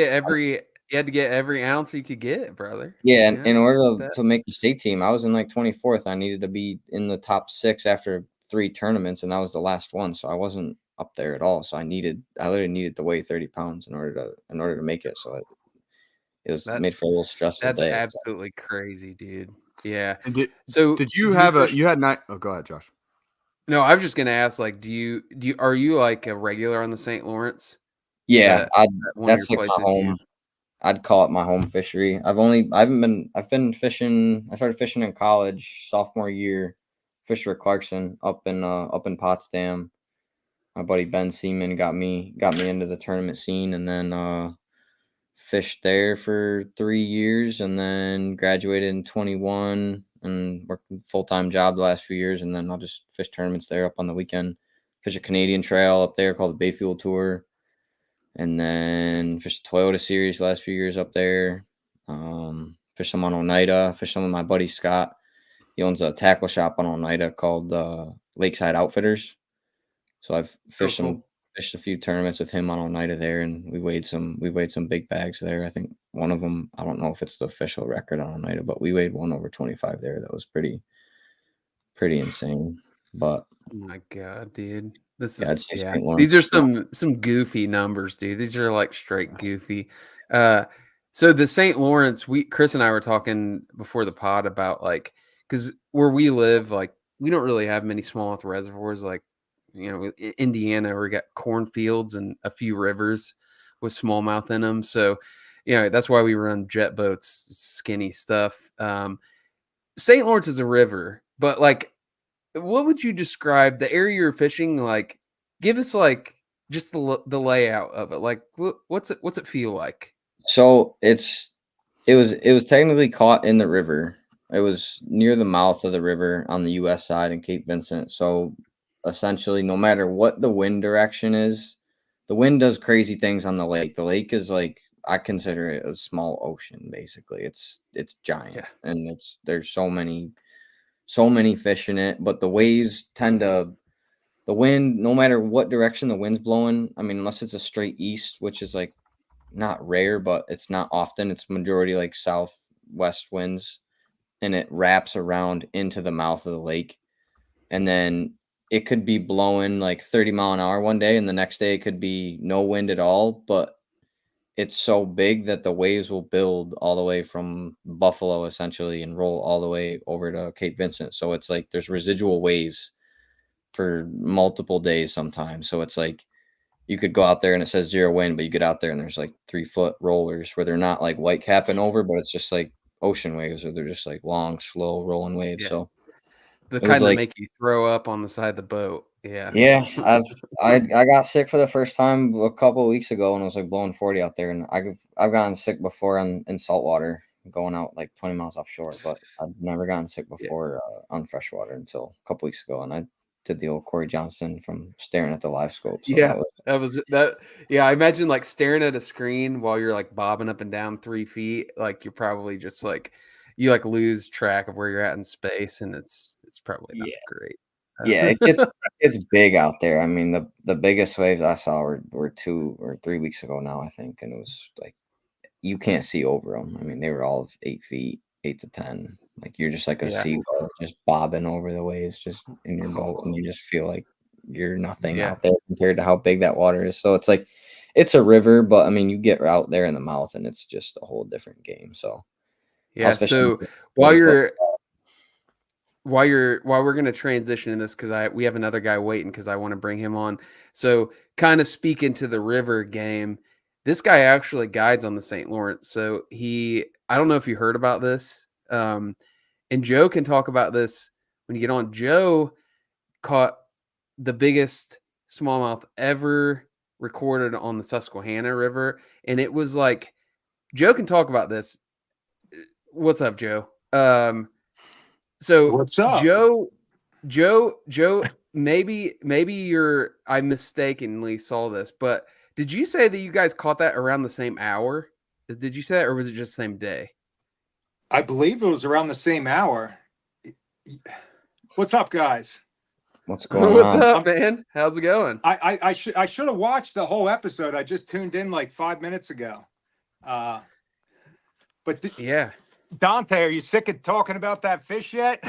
get every ounce you could get, brother. Yeah, in order to make the state team, I was in like 24th. I needed to be in the top 6 after 3 tournaments, and that was the last one. So I wasn't up there at all. So I literally needed to weigh 30 pounds in order to make it. So it was made for a little stressful day. That's absolutely crazy, dude. Yeah. And did you had night? Oh, go ahead, Josh. No, I was just gonna ask, like, are you like a regular on the St. Lawrence? Yeah, that's like my home. I'd call it my home fishery. I've been fishing. I started fishing in college, sophomore year. Fished for Clarkson up in Potsdam. My buddy Ben Seaman got me into the tournament scene, and then fished there for 3 years, and then graduated in 21 and worked a full-time job the last few years, and then I'll just fish tournaments there up on the weekend. Fish a Canadian trail up there called the Bayfuel Tour, and then fished the Toyota Series the last few years up there. Fished some on Oneida. Fished some with my buddy Scott. He owns a tackle shop on Oneida called Lakeside Outfitters. So I've fished some fished a few tournaments with him on Oneida there, and we weighed some big bags there. I think one of them, I don't know if it's the official record on Oneida, but we weighed one over 25 there. That was pretty insane. But oh my God, dude. This I'd is say yeah. St. These Lawrence. are some goofy numbers, dude. These are like straight goofy. So the St. Lawrence, Chris and I were talking before the pod about like because where we live, like we don't really have many smallmouth reservoirs. Like in Indiana, we got cornfields and a few rivers with smallmouth in them. So that's why we run jet boats, skinny stuff. St. Lawrence is a river, but like, what would you describe the area you're fishing? Like, give us like just the layout of it. Like, what's it feel like? So it was technically caught in the river. It was near the mouth of the river on the U.S. side in Cape Vincent. So essentially, no matter what the wind direction is, the wind does crazy things on the lake. The lake is like, I consider it a small ocean. Basically, it's giant, and there's so many fish in it. But the waves the wind, no matter what direction the wind's blowing. I mean, unless it's a straight east, which is like not rare, but it's not often. It's majority like southwest winds, and it wraps around into the mouth of the lake. And then it could be blowing like 30-mile-an-hour one day, and the next day it could be no wind at all. But it's so big that the waves will build all the way from Buffalo essentially and roll all the way over to Cape Vincent. So it's like there's residual waves for multiple days sometimes. So it's like you could go out there and it says 0 wind, but you get out there and there's like 3-foot rollers where they're not like white capping over, but it's just like ocean waves, or they're just like long, slow rolling waves. Yeah. So the kind that make you throw up on the side of the boat. Yeah. I got sick for the first time a couple of weeks ago, and it was like blowing 40 out there. And I've gotten sick before in saltwater, going out like 20 miles offshore, but I've never gotten sick before on freshwater until a couple weeks ago. And I did the old Corey Johnson from staring at the live scope. So that was. Yeah, I imagine like staring at a screen while you're like bobbing up and down 3 feet. Like you're probably just like you like lose track of where you're at in space, and it's probably not great. Yeah, it's big out there. I mean, the biggest waves I saw were 2 or 3 weeks ago now, I think, and it was like you can't see over them. I mean, they were all 8 feet, 8 to 10. Like you're just like a seagull just bobbing over the waves, just in your boat, and you just feel like you're nothing out there compared to how big that water is. So it's like it's a river, but I mean, you get out there in the mouth, and it's just a whole different game. So So while we're going to transition in this, because we have another guy waiting because I want to bring him on. So kind of speaking to the river game, this guy actually guides on the St. Lawrence. So I don't know if you heard about this. And Joe can talk about this when you get on. Joe caught the biggest smallmouth ever recorded on the Susquehanna River. And it was like, Joe can talk about this. What's up, Joe? So what's up, Joe, maybe I mistakenly saw this, but did you say that you guys caught that around the same hour? Did you say that, or was it just the same day? I believe it was around the same hour. What's up, guys? What's going on? What's up, man? How's it going? I should have watched the whole episode. I just tuned in like 5 minutes ago. But Dante, are you sick of talking about that fish yet?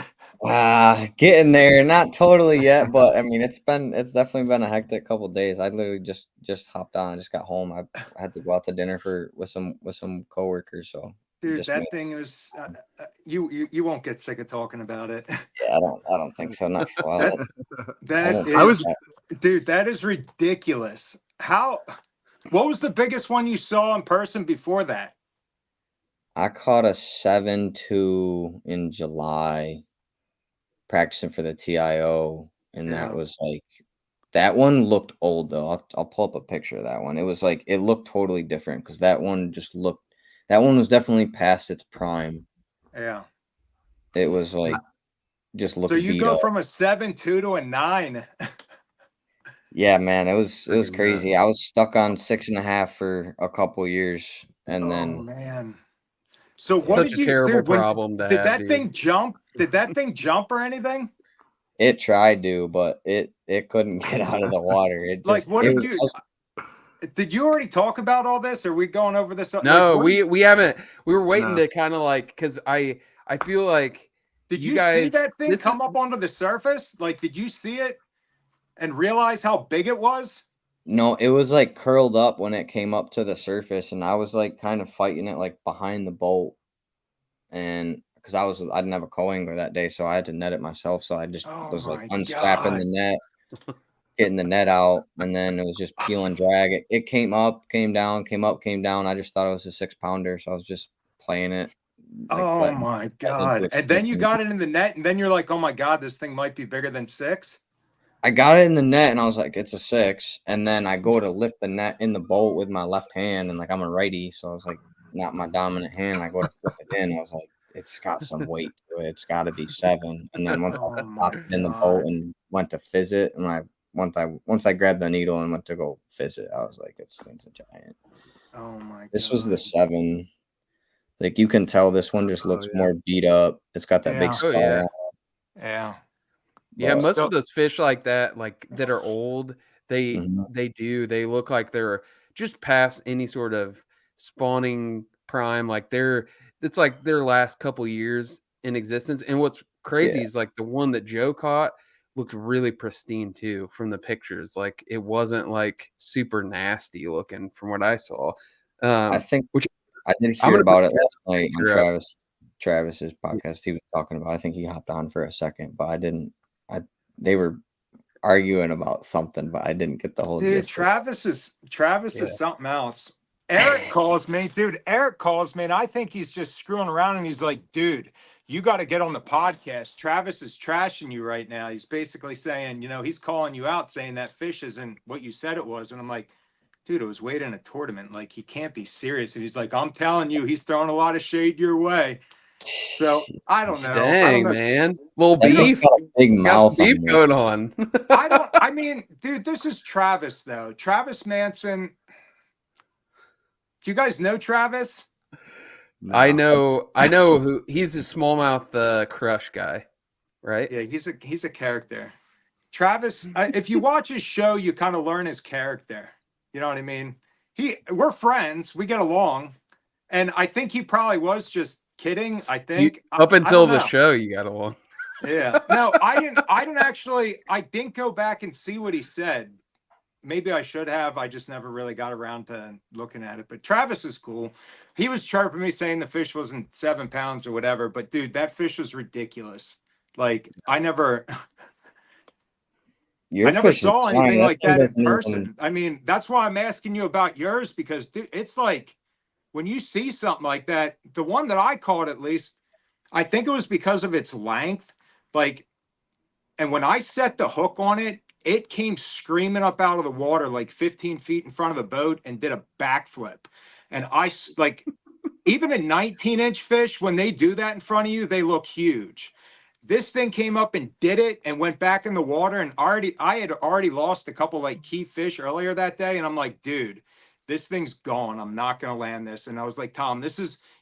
Getting there, not totally yet, but I mean, it's definitely been a hectic couple of days. I literally just hopped on. I just got home. I had to go out to dinner with some coworkers. So, dude, that thing is you won't get sick of talking about it. Yeah, I don't think so. Not for a while. Dude, that is ridiculous. What was the biggest one you saw in person before that? I caught a 7.2 in July practicing for the TIO, and that was like, that one looked old though. I'll pull up a picture of that one. It was like, it looked totally different because that one was definitely past its prime. Yeah. It was like, just looked. So you go from a 7.2 to a 9. Yeah, man, it was crazy. I was stuck on 6.5 for a couple years, and then man. So what such a terrible problem to did have, that thing jump? Did that thing jump or anything? It tried to, but it couldn't get out of the water. It Like, just what it did was you? Did you already talk about all this? Are we going over this? No, Like, we haven't. We were waiting No. to kind of like, because I feel like did you you see guys. that thing come up onto the surface? Like, did you see it and realize how big it was? No, it was like curled up when it came up to the surface, and I was like kind of fighting it like behind the boat, and because I didn't have a co-angler that day, so I had to net it myself. So I just Oh was like my unstrapping God. the net, getting the net out, and then it was just peel and drag. It came up, came down, came up, came down. I just thought it was a 6-pounder, so I was just playing it. Like Oh letting my it into God. a And then you stick. got it in the net, and then you're like, oh my God, this thing might be bigger than 6. I got it in the net, and I was like, it's a 6. And then I go to lift the net in the boat with my left hand, and like I'm a righty, so I was like, not my dominant hand. I go to flip it in. I was like, it's got some weight to it. It's got to be 7. And then once Oh I my popped it in the boat God. and went to fizz it, and once I grabbed the needle and went to go fizz it, I was like, this thing's a giant. Oh my God. This was the 7. Like you can tell, this one just looks yeah. more beat up. It's got that Yeah. big Oh, scar. yeah. on Yeah. Yeah, but- most So- of those fish like that, like that are old, they Mhm. they look like they're just past any sort of spawning prime. Like it's like their last couple years in existence. And what's crazy Yeah. is like the one that Joe caught looked really pristine too from the pictures. Like it wasn't like super nasty looking from what I saw. I think Which I did I'm hear gonna about it last night on picture up. Travis's podcast. He was talking about. I think he hopped on for a second, but I didn't. They were arguing about something, but I didn't get the whole Dude, gist. Travis Yeah. is something else. Eric calls me, and I think he's just screwing around, and he's like, dude, you got to get on the podcast. Travis is trashing you right now. He's basically saying, he's calling you out, saying that fish isn't what you said it was. And I'm like, dude, it was weighed in a tournament. Like, he can't be serious. And he's like, I'm telling you, he's throwing a lot of shade your way. So I don't know. Dang, man. Little That thing's beef. got a big Got some mouth beef on it. going on. I mean, dude, this is Travis, though. Travis Manson. Do you guys know Travis? No. I know who he's a smallmouth Crush guy, right? Yeah, he's a character. Travis, if you watch his show, you kind of learn his character. You know what I mean? We're friends, we get along, and I think he probably was just kidding. I think Up I until don't the know. show, you got along. Yeah. No, I didn't go back and see what he said. Maybe I should have. I just never really got around to looking at it. But Travis is cool. He was chirping me saying the fish wasn't 7 pounds or whatever. But dude, that fish was ridiculous. Like I never Fish is saw giant. anything like thing that in doesn't person. even- I mean, that's why I'm asking you about yours, because dude, it's like when you see something like that, the one that I caught, at least, I think it was because of its length. Like, and when I set the hook on it, it came screaming up out of the water like 15 feet in front of the boat and did a backflip. And like, even a 19-inch fish, when they do that in front of you, they look huge. This thing came up and did it and went back in the water. And I had already lost a couple like key fish earlier that day. And I'm like, dude, this thing's gone. I'm not going to land this. And I was like, Tom,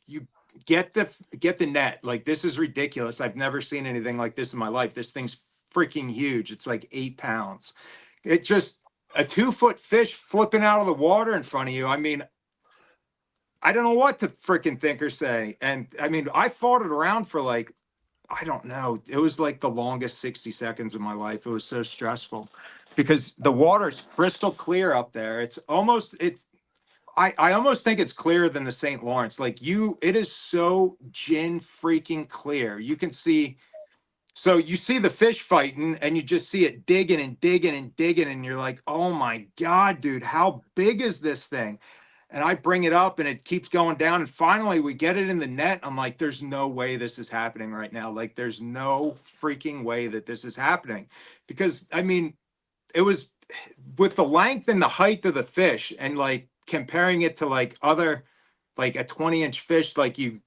you get the net. Like, this is ridiculous. I've never seen anything like this in my life. This thing's freaking huge. It's like 8 pounds. It just, a 2-foot fish flipping out of the water in front of you. I mean, I don't know what to freaking think or say. And I mean, I fought it around for like, I don't know. It was like the longest 60 seconds of my life. It was so stressful because the water's crystal clear up there. I almost think it's clearer than the St. Lawrence. Like it is so gin freaking clear. You can see, so you see the fish fighting and you just see it digging and digging and digging. And you're like, oh my God, dude, how big is this thing? And I bring it up and it keeps going down. And finally we get it in the net. I'm like, there's no way this is happening right now. Like, there's no freaking way that this is happening. Because I mean, it was with the length and the height of the fish and like comparing it to like other, like a 20-inch fish, like you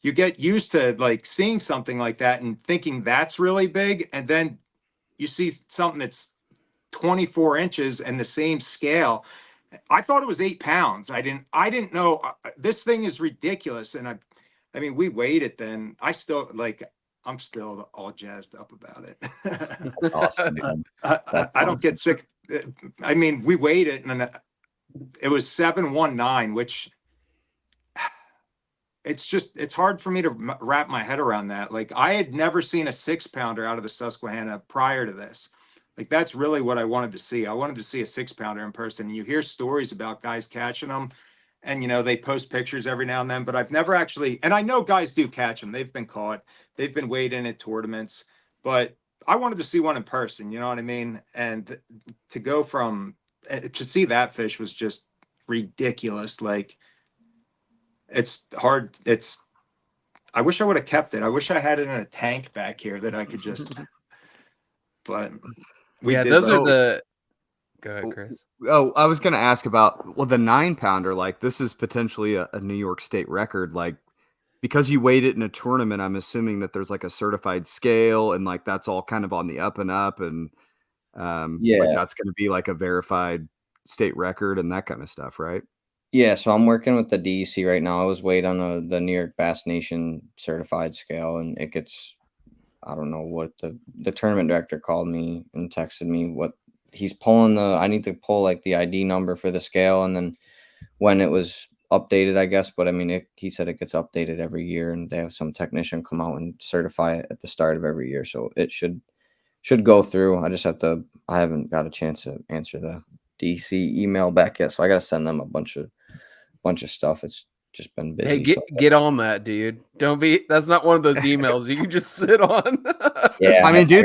get used to like seeing something like that and thinking that's really big. And then you see something that's 24 inches and the same scale. I thought it was 8 pounds. I didn't know. This thing is ridiculous. And I mean, we weighed it then. I still like, I'm still all jazzed up about it. Awesome, man. That's I don't awesome. get sick. I mean, we weighed it and it was 719, which it's hard for me to wrap my head around that. Like, I had never seen a 6-pounder out of the Susquehanna prior to this. Like, that's really what I wanted to see. I wanted to see a 6-pounder in person. And you hear stories about guys catching them, and they post pictures every now and then, but I've never actually, and I know guys do catch them. They've been caught, they've been weighed in at tournaments, but I wanted to see one in person, you know what I mean? And to go from to see that fish was just ridiculous. Like, it's hard. I wish I would have kept it. I wish I had it in a tank back here that I could just, but we did. Those are the, go ahead, Chris. Oh, I was going to ask about, well, the 9-pounder, like this is potentially a New York State record. Like, because you weighed it in a tournament, I'm assuming that there's like a certified scale and like that's all kind of on the up and up. And like that's going to be like a verified state record and that kind of stuff, right? Yeah, so I'm working with the DEC right now. I was weighed on the New York Bass Nation certified scale, and it gets, I don't know what the tournament director called me and texted me what he's pulling I need to pull like the ID number for the scale, and then when it was updated, I guess. But I mean, he said it gets updated every year, and they have some technician come out and certify it at the start of every year, so it should go through. I haven't got a chance to answer the DC email back yet, so I got to send them a bunch of stuff. It's just been busy. Hey, get on that, dude. That's not one of those emails you can just sit on. Yeah, I mean, dude,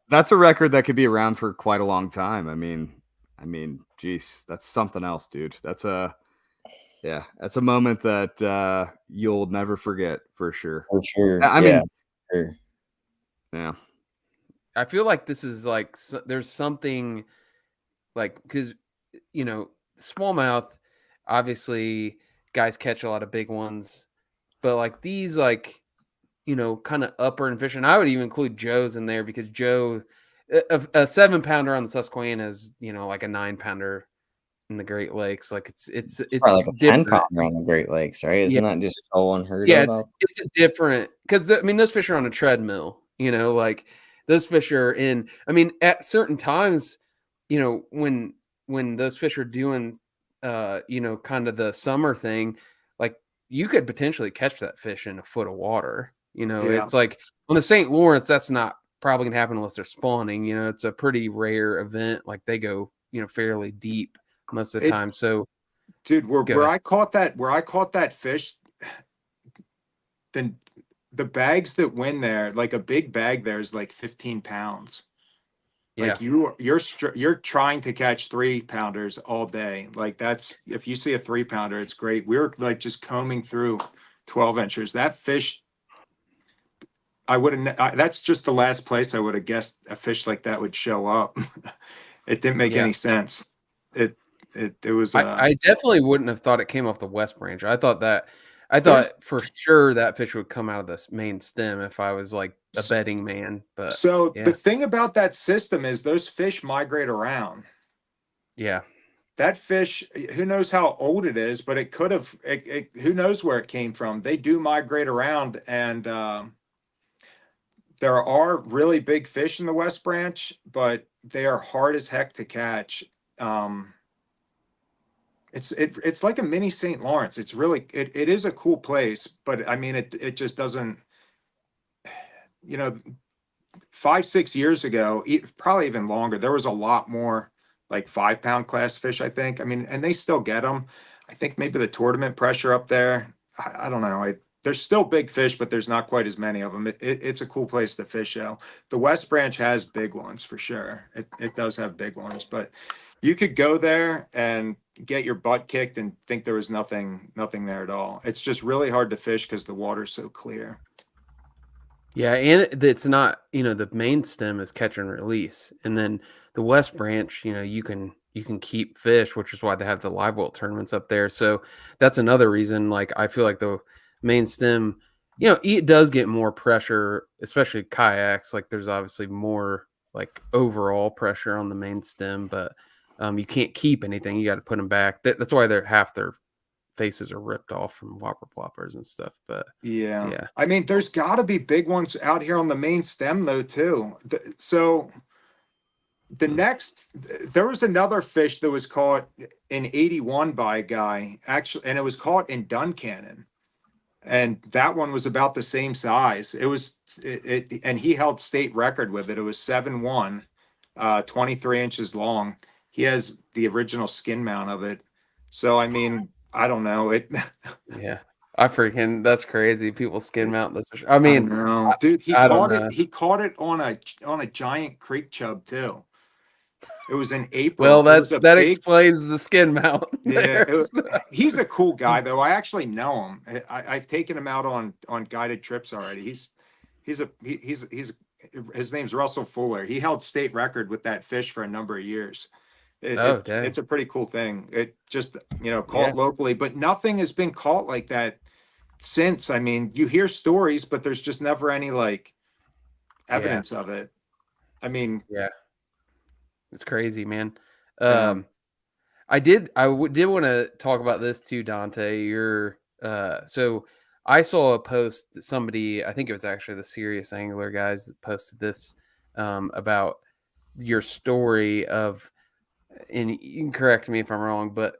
that's a record that could be around for quite a long time. I mean, geez, that's something else, dude. That's a moment that you'll never forget for sure. For sure. I mean, sure. Yeah. I feel like this is like there's something like, because smallmouth, obviously guys catch a lot of big ones, but like these, like, kind of upper and fishing, I would even include Joe's in there, because Joe, a 7-pounder on the Susquehanna is like a 9-pounder in the Great Lakes. Like it's Probably like a different. 10-pounder on the Great Lakes, right? Isn't that just so unheard of? It's a different, because those fish are on a treadmill, like those fish are in, at certain times, when those fish are doing kind of the summer thing, like you could potentially catch that fish in a foot of water. It's like on the St. Lawrence, that's not probably gonna happen unless they're spawning. It's a pretty rare event. Like they go fairly deep most of the time. So dude, where I caught that fish, then the bags that win there, like a big bag there is like 15 pounds. Like you're trying to catch 3-pounders all day. Like that's, if you see a 3-pounder, it's great. We're like just combing through 12-inchers. That fish, that's just the last place I would have guessed a fish like that would show up. It didn't make any sense. It was. I definitely wouldn't have thought it came off the West Branch. I thought for sure that fish would come out of this main stem if I was like a betting man. But so the thing about that system is those fish migrate around. Yeah. That fish, who knows how old it is, but it could have, who knows where it came from. They do migrate around, and there are really big fish in the West Branch, but they are hard as heck to catch. It's like a mini St. Lawrence. It's really, it is a cool place, but I mean, it just doesn't, 5-6 years ago, probably even longer, there was a lot more like 5-pound class fish, I think. I mean, and they still get them. I think maybe the tournament pressure up there, I don't know. There's still big fish, but there's not quite as many of them. It's a cool place to fish though. The West Branch has big ones for sure. It does have big ones, but you could go there and get your butt kicked and think there was nothing there at all. It's just really hard to fish because the water's so clear. Yeah, and it's not, the main stem is catch and release, and then the West Branch, you can keep fish, which is why they have the live well tournaments up there. So that's another reason. Like I feel like the main stem, it does get more pressure, especially kayaks. Like there's obviously more like overall pressure on the main stem, but you can't keep anything. You got to put them back. That's why half their faces are ripped off from whopper ploppers and stuff. But yeah. I mean, there's got to be big ones out here on the main stem though too. So the next, there was another fish that was caught in 81 by a guy actually, and it was caught in Duncannon. And that one was about the same size. It was, and he held state record with it. It was 7'1", 23 inches long. He has the original skin mount of it. So, I mean, I don't know it. Yeah. That's crazy. People skin mount this fish. I mean, dude, he I caught it. He caught it on a giant creek chub too. It was in April. Well, that explains the skin mount. Yeah, he's a cool guy though. I actually know him. I've taken him out on guided trips already. His name's Russell Fuller. He held state record with that fish for a number of years. It's a pretty cool thing. It just, caught locally, but nothing has been caught like that since. I mean, you hear stories, but there's just never any like evidence of it. I mean, it's crazy, man. I did want to talk about this too, Dante. So I saw a post that somebody, I think it was actually the Serious Angler guys that posted this about your story of, and you can correct me if I'm wrong, but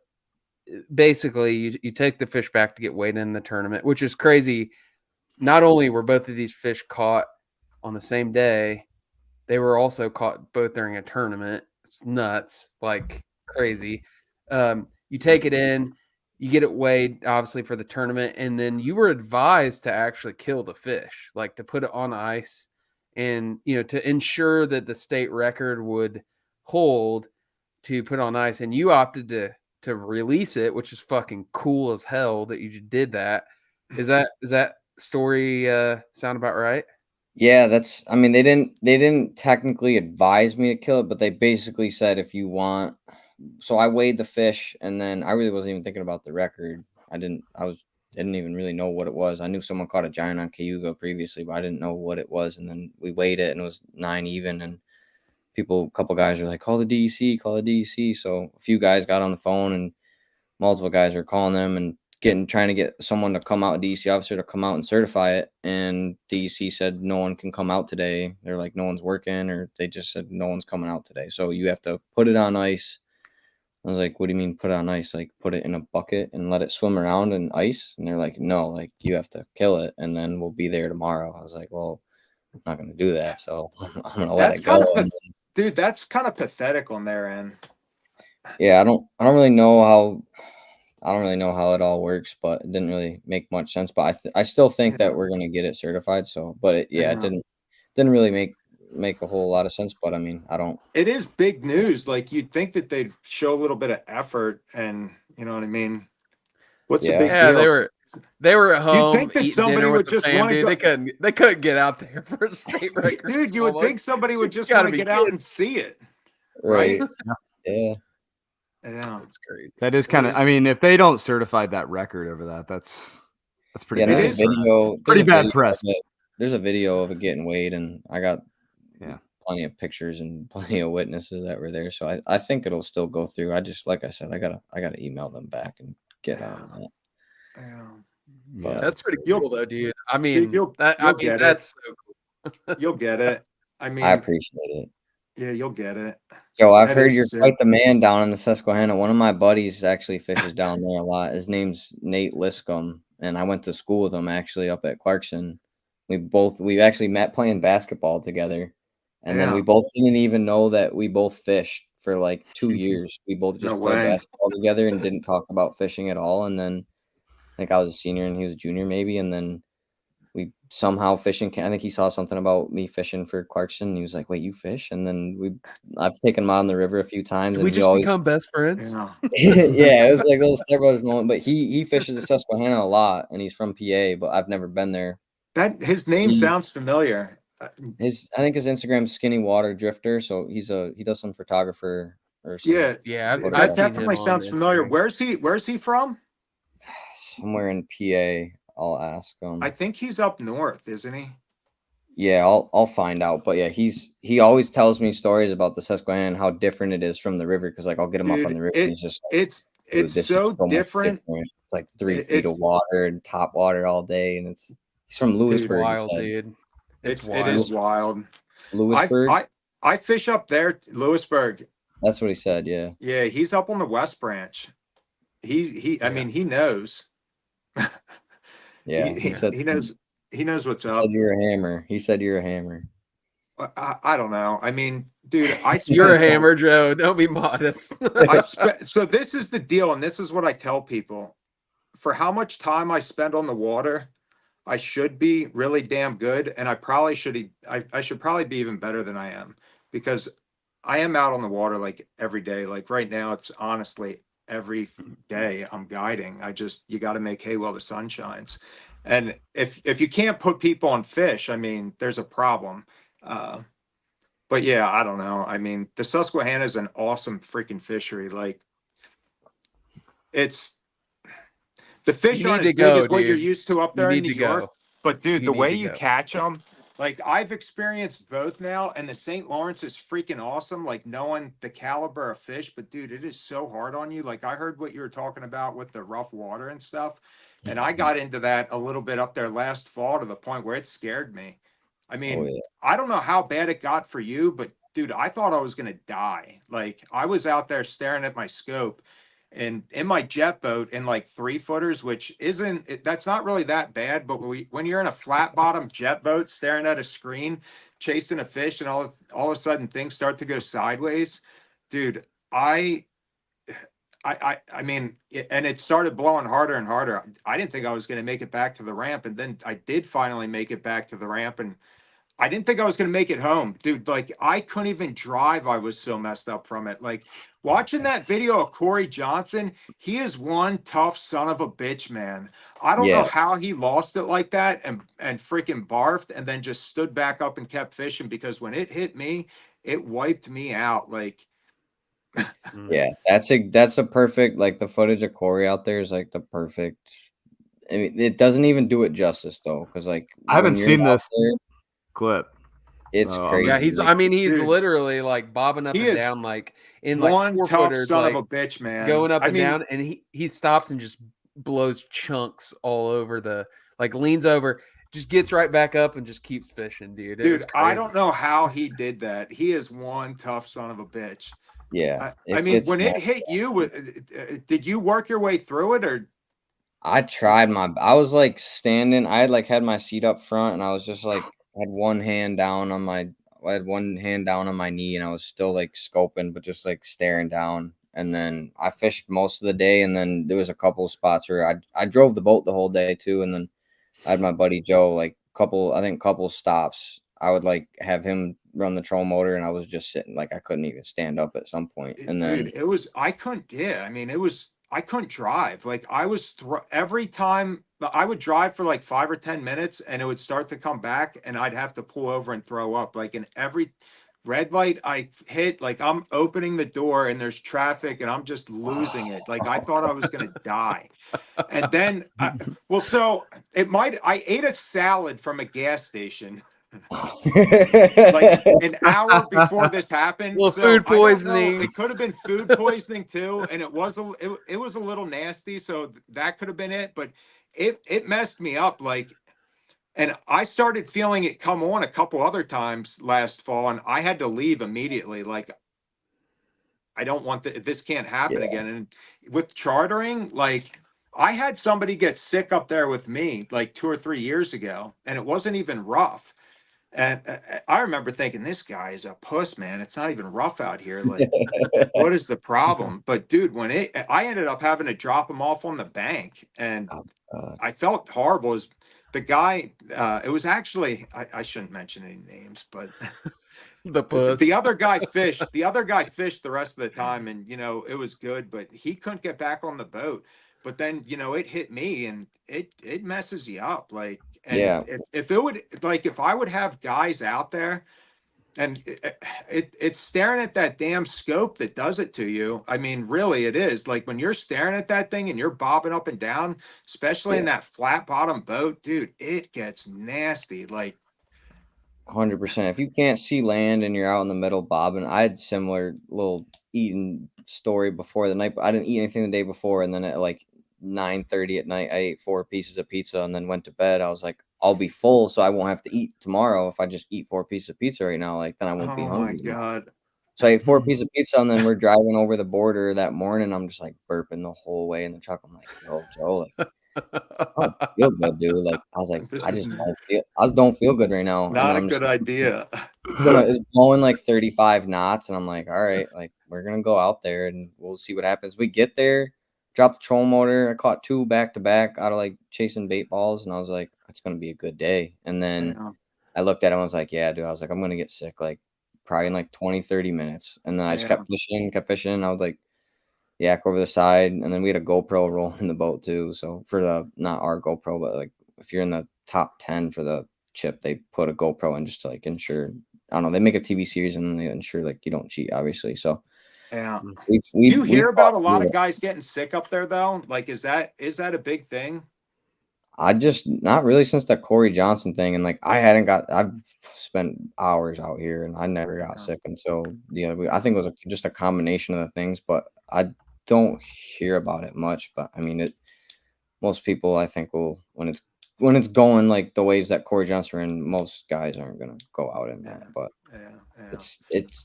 basically you take the fish back to get weighed in the tournament, which is crazy. Not only were both of these fish caught on the same day, they were also caught both during a tournament. It's nuts, like crazy. You take it in, you get it weighed, obviously, for the tournament, and then you were advised to actually kill the fish, like to put it on ice and, to ensure that the state record would hold, to put on ice. And you opted to release it, which is fucking cool as hell that you did that. Is that story sound about right? Yeah, they didn't technically advise me to kill it, but they basically said if you want. So I weighed the fish, and then I really wasn't even thinking about the record. I didn't even really know what it was. I knew someone caught a giant on Cayuga previously, but I didn't know what it was. And then we weighed it, and it was 9 even. And a couple guys are like, call the DEC. So a few guys got on the phone, and multiple guys were calling them and trying to get someone to come out, a DEC officer to come out and certify it. And DEC said no one can come out today. They're like, no one's working, or they just said no one's coming out today. So you have to put it on ice. I was like, what do you mean put it on ice? Like put it in a bucket and let it swim around in ice? And they're like, no, like you have to kill it and then we'll be there tomorrow. I was like, well, I'm not going to do that. So I'm going to let it go. Dude, that's kind of pathetic on their end. Yeah, I don't really know how it all works, but it didn't really make much sense. But I still think that we're going to get it certified. So, but it didn't really make a whole lot of sense. But I mean, it is big news. Like you'd think that they'd show a little bit of effort, and you know what I mean. What's the big deal? They were at home. You'd think that somebody would just want to go. They couldn't get out there for a state record. Dude, you would think somebody would just want to get out and see it, right? Yeah. Yeah, that's great. That is kind of. I mean, if they don't certify that record over that, that's pretty. Yeah, there's a video. Pretty bad press. There's a video of it getting weighed, and I got plenty of pictures and plenty of witnesses that were there. So I think it'll still go through. I just, like I said, I gotta email them back and get on that. Yeah, that's pretty cool though, dude. I mean, that's so cool. You'll get it. I mean, I appreciate it. Yeah, you'll get it. Yo, I've heard you're quite the man down in the Susquehanna. One of my buddies actually fishes down there a lot. His name's Nate Liscombe, and I went to school with him actually up at Clarkson. We actually met playing basketball together, and then we both didn't even know that we both fished for like 2 years. We both just played basketball together and didn't talk about fishing at all. And then I think I was a senior and he was a junior maybe, and then we somehow fishing. I think he saw something about me fishing for Clarkson. And he was like, "Wait, you fish?" And then I've taken him out on the river a few times. We just become best friends. Yeah, it was like a little Step Brothers moment. But he fishes the Susquehanna a lot, and he's from PA, but I've never been there. His name sounds familiar. I think his Instagram's Skinny Water Drifter. So he does some photographer or something. Yeah, that definitely sounds familiar. Where's he from? Somewhere in PA. I'll ask him. I think he's up north, isn't he? Yeah, I'll find out. But yeah, he always tells me stories about the Susquehanna and how different it is from the river. Because like I'll get him up on the river. And he's just like, it's this so is so much different. different. It's like 3 feet It's of water and top water all day, and he's from dude, Lewisburg. Wild, He said. dude. It's it is wild. wild. Lewisburg. I fish up there, Lewisburg. That's what he said. Yeah. Yeah, he's up on the West Branch. I Yeah. mean, he knows. Yeah. He said he knows what's he up. said you're a hammer. He said you're a hammer. I don't know. I mean, dude, You're a hammer, Joe. Don't be modest. So this is the deal, and this is what I tell people. For how much time I spend on the water, I should be really damn good, and I probably should. I should probably be even better than I am, because I am out on the water like every day. Like right now, it's honestly every day I'm guiding. You got to make hay while the sun shines, and if you can't put people on fish, I mean, there's a problem. But yeah, I don't know. I mean, the Susquehanna is an awesome freaking fishery. Like, it's the fish You aren't need as to big go, as what you're dude. used to up You there in need New to York. go. But dude, You the need way to you go. catch them, like I've experienced both now, and the St. Lawrence is freaking awesome. Like knowing the caliber of fish, but dude, it is so hard on you. Like I heard what you were talking about with the rough water and stuff, and I got into that a little bit up there last fall to the point where it scared me. I mean, Oh yeah. I don't know how bad it got for you, but dude, I thought I was gonna die. Like I was out there staring at my scope and in my jet boat in like 3-footers, which that's not really that bad. But when you're in a flat bottom jet boat staring at a screen, chasing a fish, and all of a sudden things start to go sideways, dude, I mean, and it started blowing harder and harder. I didn't think I was going to make it back to the ramp, and then I did finally make it back to the ramp, and I didn't think I was going to make it home, dude. Like I couldn't even drive. I was so messed up from it. Like watching that video of Corey Johnson, he is one tough son of a bitch, man. I don't know Yeah. how he lost it like that and freaking barfed and then just stood back up and kept fishing, because when it hit me, it wiped me out. Like, Yeah. That's a perfect, like the footage of Corey out there is like the perfect. I mean, it doesn't even do it justice though, because like I haven't when you're seen out this there, clip. it's Oh, crazy. Yeah, he's. Like, I mean, he's dude, literally like bobbing up he and is down, like in like one tough 4-footers, son like of a bitch, man. going up I and mean, down, and he stops and just blows chunks all over like leans over, just gets right back up and just keeps fishing, dude. It was dude, I crazy. don't know how he did that. He is one tough son of a bitch. yeah, I it mean, gets when it nasty. hit you, did you work your way through it, or I was like standing. I had my seat up front, and I was just like had one hand down on my. I had one hand down on my knee, and I was still like scoping, but just like staring down. And then I fished most of the day, and then there was a couple of spots where I drove the boat the whole day too, and then I had my buddy Joe couple stops. I would like have him run the troll motor, and I was just sitting like I couldn't even stand up at some point. And then dude, I couldn't. Yeah, I mean, I couldn't drive. Like every time I would drive for like 5 or 10 minutes, and it would start to come back, and I'd have to pull over and throw up. Like in every red light I hit, like I'm opening the door and there's traffic, and I'm just losing it. Like I thought I was gonna die. And then, so I ate a salad from a gas station like an hour before this happened. Well, So food I don't know. poisoning. It could have been food poisoning too, and it was a little nasty. So that could have been it, but it messed me up. Like, and I started feeling it come on a couple other times last fall, and I had to leave immediately. Like, I don't want this can't happen Yeah. again. And with chartering, like I had somebody get sick up there with me like 2 or 3 years ago, and it wasn't even rough. And I remember thinking, this guy is a puss, man. It's not even rough out here. Like, what is the problem? But dude, I ended up having to drop him off on the bank, and I felt horrible. As the guy, it was actually, I shouldn't mention any names, but The puss. the other guy fished. The other guy fished the rest of the time, and it was good, but he couldn't get back on the boat. But then it hit me, and it messes you up. Like, and Yeah. if it would, like, if I would have guys out there, and it's staring at that damn scope that does it to you. I mean, really, it is. Like when you're staring at that thing and you're bobbing up and down, especially in that flat bottom boat, dude, it gets nasty. Like, 100%. If you can't see land and you're out in the middle bobbing, I had similar little eating story before the night, but I didn't eat anything the day before. And then at like 9:30 at night, I ate 4 pieces of pizza and then went to bed. I was like, I'll be full, so I won't have to eat tomorrow. If I just eat 4 pieces of pizza right now, like then I won't be Oh hungry. my God. So I ate 4 pieces of pizza, and then we're driving over the border that morning. I'm just like burping the whole way in the truck. I'm like, yo, Joe, like, I don't feel good, dude. Like, I was like, I just don't feel good right now. And Not then a I'm good just idea. it's blowing like 35 knots, and I'm like, all right, like we're gonna go out there and we'll see what happens. We get there, drop the trolling motor. I caught 2 back to back out of like chasing bait balls, and I was like, it's gonna be a good day. And then Yeah. I looked at him, I was like, yeah, dude. I was like, I'm gonna get sick like probably in like 20-30 minutes. And then I just kept fishing. I was like, yak over the side, and then we had a GoPro roll in the boat too. So for the not our GoPro, but like if you're in the top 10 for the chip, they put a GoPro in just to like ensure. I don't know. They make a TV series and they ensure like you don't cheat, obviously. So Yeah. we Do you hear about a lot through of it. guys getting sick up there though? Like, is that a big thing? I just not really since that Corey Johnson thing, and like I've spent hours out here and I never got sick until I think it was just a combination of the things, but I don't hear about it much. But I mean, most people I think will when it's going like the waves that Corey Johnson and most guys aren't gonna go out in that. But it's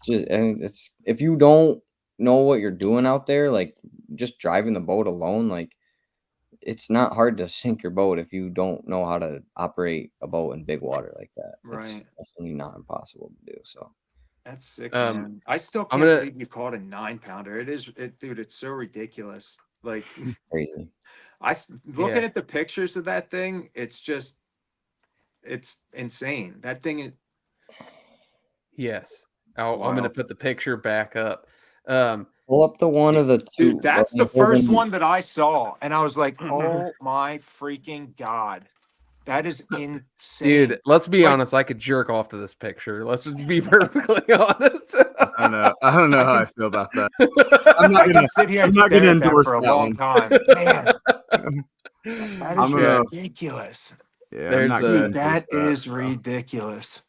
just it's if you don't know what you're doing out there, like just driving the boat alone, like it's not hard to sink your boat if you don't know how to operate a boat in big water like that. Right. It's definitely not impossible to do. So That's sick, man. I still I'm can't gonna- believe you caught a 9-pounder. Dude, it's so ridiculous. Like, crazy. Looking at the pictures of that thing, it's insane. That thing is. Yes. I'm Wow. going to put the picture back up. Pull up the one of the 2. Dude, that's the first one that I saw, and I was like, "Oh my freaking God, that is insane!" Dude, let's be Like- honest. I could jerk off to this picture. Let's just be perfectly honest. I don't know how I feel about that. I can sit here and I'm not stare gonna at that endorse for a that long one. time. Man, that is ridiculous. Yeah, Dude, that is ridiculous.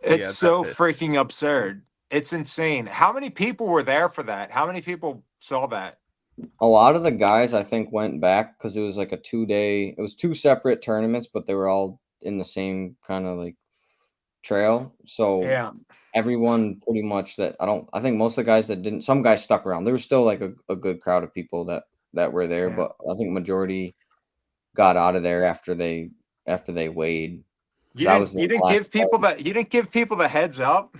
It's so freaking absurd. It's insane. How many people were there for that? How many people saw that? A lot of the guys I think went back because it was like a 2-day. It was 2 separate tournaments, but they were all in the same kind of like trail. So everyone pretty much I think most of the guys that didn't. Some guys stuck around. There was still like a good crowd of people that were there, but I think majority got out of there after they weighed. You didn't give people the heads up.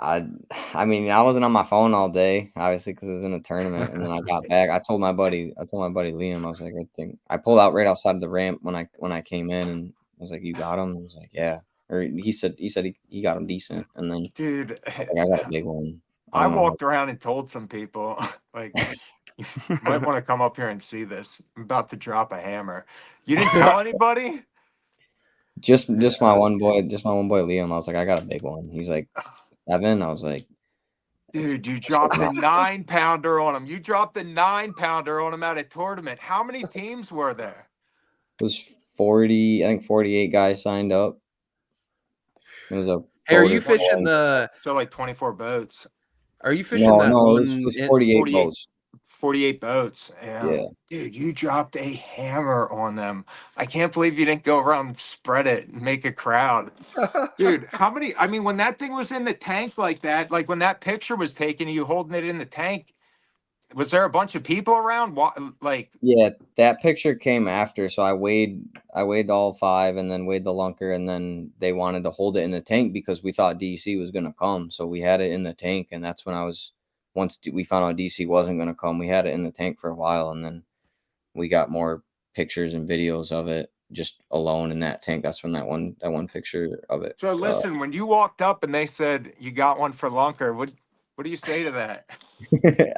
I mean, I wasn't on my phone all day, obviously, because it was in a tournament. And then I got back. I told my buddy Liam, I was like, I pulled out right outside of the ramp when I came in, and I was like, "You got him?" He was like, "Yeah." Or he said he got him decent, and then dude, I got a big one. I walked around and told some people like, you might want to come up here and see this. I'm about to drop a hammer. You didn't tell anybody? Just my one boy Liam. I was like, I got a big one. He's like 7. I was like, dude, you dropped a 9-pounder on him. You dropped a 9-pounder on him at a tournament. How many teams were there? It was 40. I think 48 guys signed up. It was a. Hey, are you fishing so like 24 boats? Are you fishing No, it's 48 boats. 48 boats. Yeah. Dude, you dropped a hammer on them. I can't believe you didn't go around and spread it and make a crowd. Dude, when that thing was in the tank like that, like when that picture was taken, you holding it in the tank, was there a bunch of people around? Yeah, that picture came after. So I weighed all 5 and then weighed the lunker, and then they wanted to hold it in the tank because we thought DC was going to come. So we had it in the tank, and that's when once we found out DC wasn't going to come, we had it in the tank for a while, and then we got more pictures and videos of it just alone in that tank. That's when that one picture of it. So listen, when you walked up and they said you got one for lunker, what do you say to that?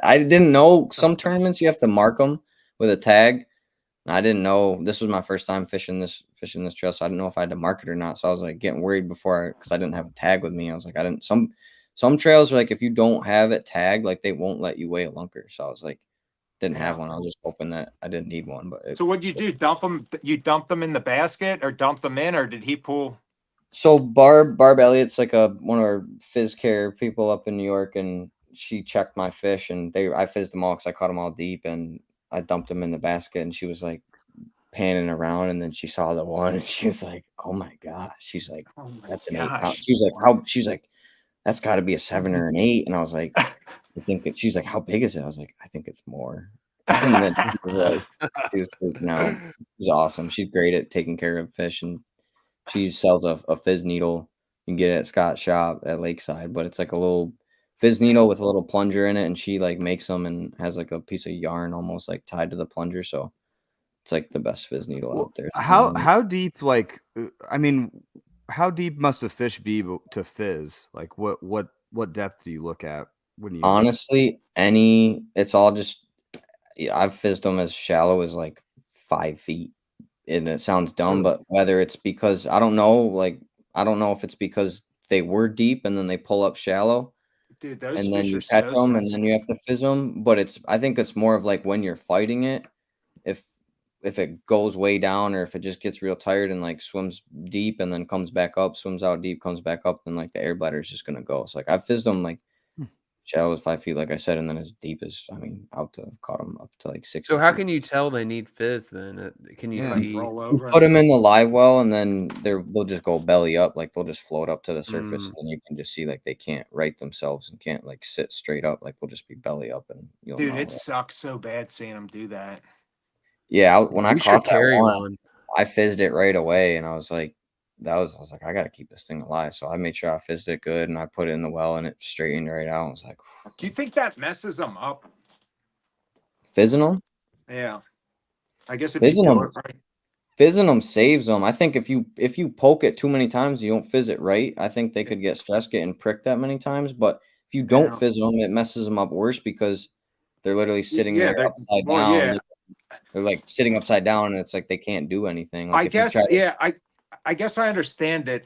I didn't know some tournaments you have to mark them with a tag. I didn't know. This was my first time fishing this trail, so I didn't know if I had to mark it or not. So I was like getting worried because I didn't have a tag with me. I was like, some trails are like if you don't have it tagged, like they won't let you weigh a lunker. So I was like, didn't have one. I was just hoping that I didn't need one. But so what'd you do? Dump them? You dumped them in the basket or dump them in, or did he pull? So Barb Elliott's like one of our phys care people up in New York, and she checked my fish, and I fizzed them all because I caught them all deep, and I dumped them in the basket, and she was like panning around, and then she saw the one, and she was like, "Oh my gosh!" She's like, Oh my "That's an 8 pound." gosh. She was like, "How?" She's like, "That's got to be a 7 or an 8," and I was like, "I think that." She's like, "How big is it?" I was like, "I think it's more." And then she was freaking out. She's awesome. She's great at taking care of fish, and she sells a fizz needle. You can get it at Scott's shop at Lakeside, but it's like a little fizz needle with a little plunger in it, and she like makes them and has like a piece of yarn almost like tied to the plunger. So it's like the best fizz needle out there. How deep, like, I mean, how deep must a fish be to fizz? Like, what depth do you look at when you? Honestly, it's all just, I've fizzed them as shallow as like 5 feet, and it sounds dumb, but whether it's because I don't know, like I don't know if it's because they were deep and then they pull up shallow, Dude, those and then fish are you catch so them, and then you sensitive. have to fizz them. But I think it's more of like when you're fighting it, if if it goes way down, or if it just gets real tired and like swims deep and then comes back up, swims out deep, comes back up, then like the air bladder is just gonna go. So like I've fizzed them like Hmm. shallow as 5 feet, like I said, and then as deep as, I mean, out to I've caught them up to like 60 So how feet. can you tell they need fizz then? Can you Yeah. Like see? roll You over put them. them in the live well, and then they'll just go belly up, like they'll just float up to the surface, Mm. and you can just see like they can't right themselves and can't like sit straight up, like they'll just be belly up, and you'll Dude, it know. sucks so bad seeing them do that. Yeah, when I We should caught that carry one, one. I fizzed it right away, and I was like, I was like, I gotta keep this thing alive. So I made sure I fizzed it good, and I put it in the well, and it straightened right out. I was like, Do you think that messes them up? fizzing them, Yeah. I guess if you fizzing do them, it right. fizzing them saves them. I think if you poke it too many times, you don't fizz it right. I think they could get stressed getting pricked that many times. But if you don't Yeah. fizz them, it messes them up worse because they're literally sitting Yeah, there they're upside well, down. yeah. They're like sitting upside down, and it's like they can't do anything. Like I if you try guess, to, yeah, I guess I understand it.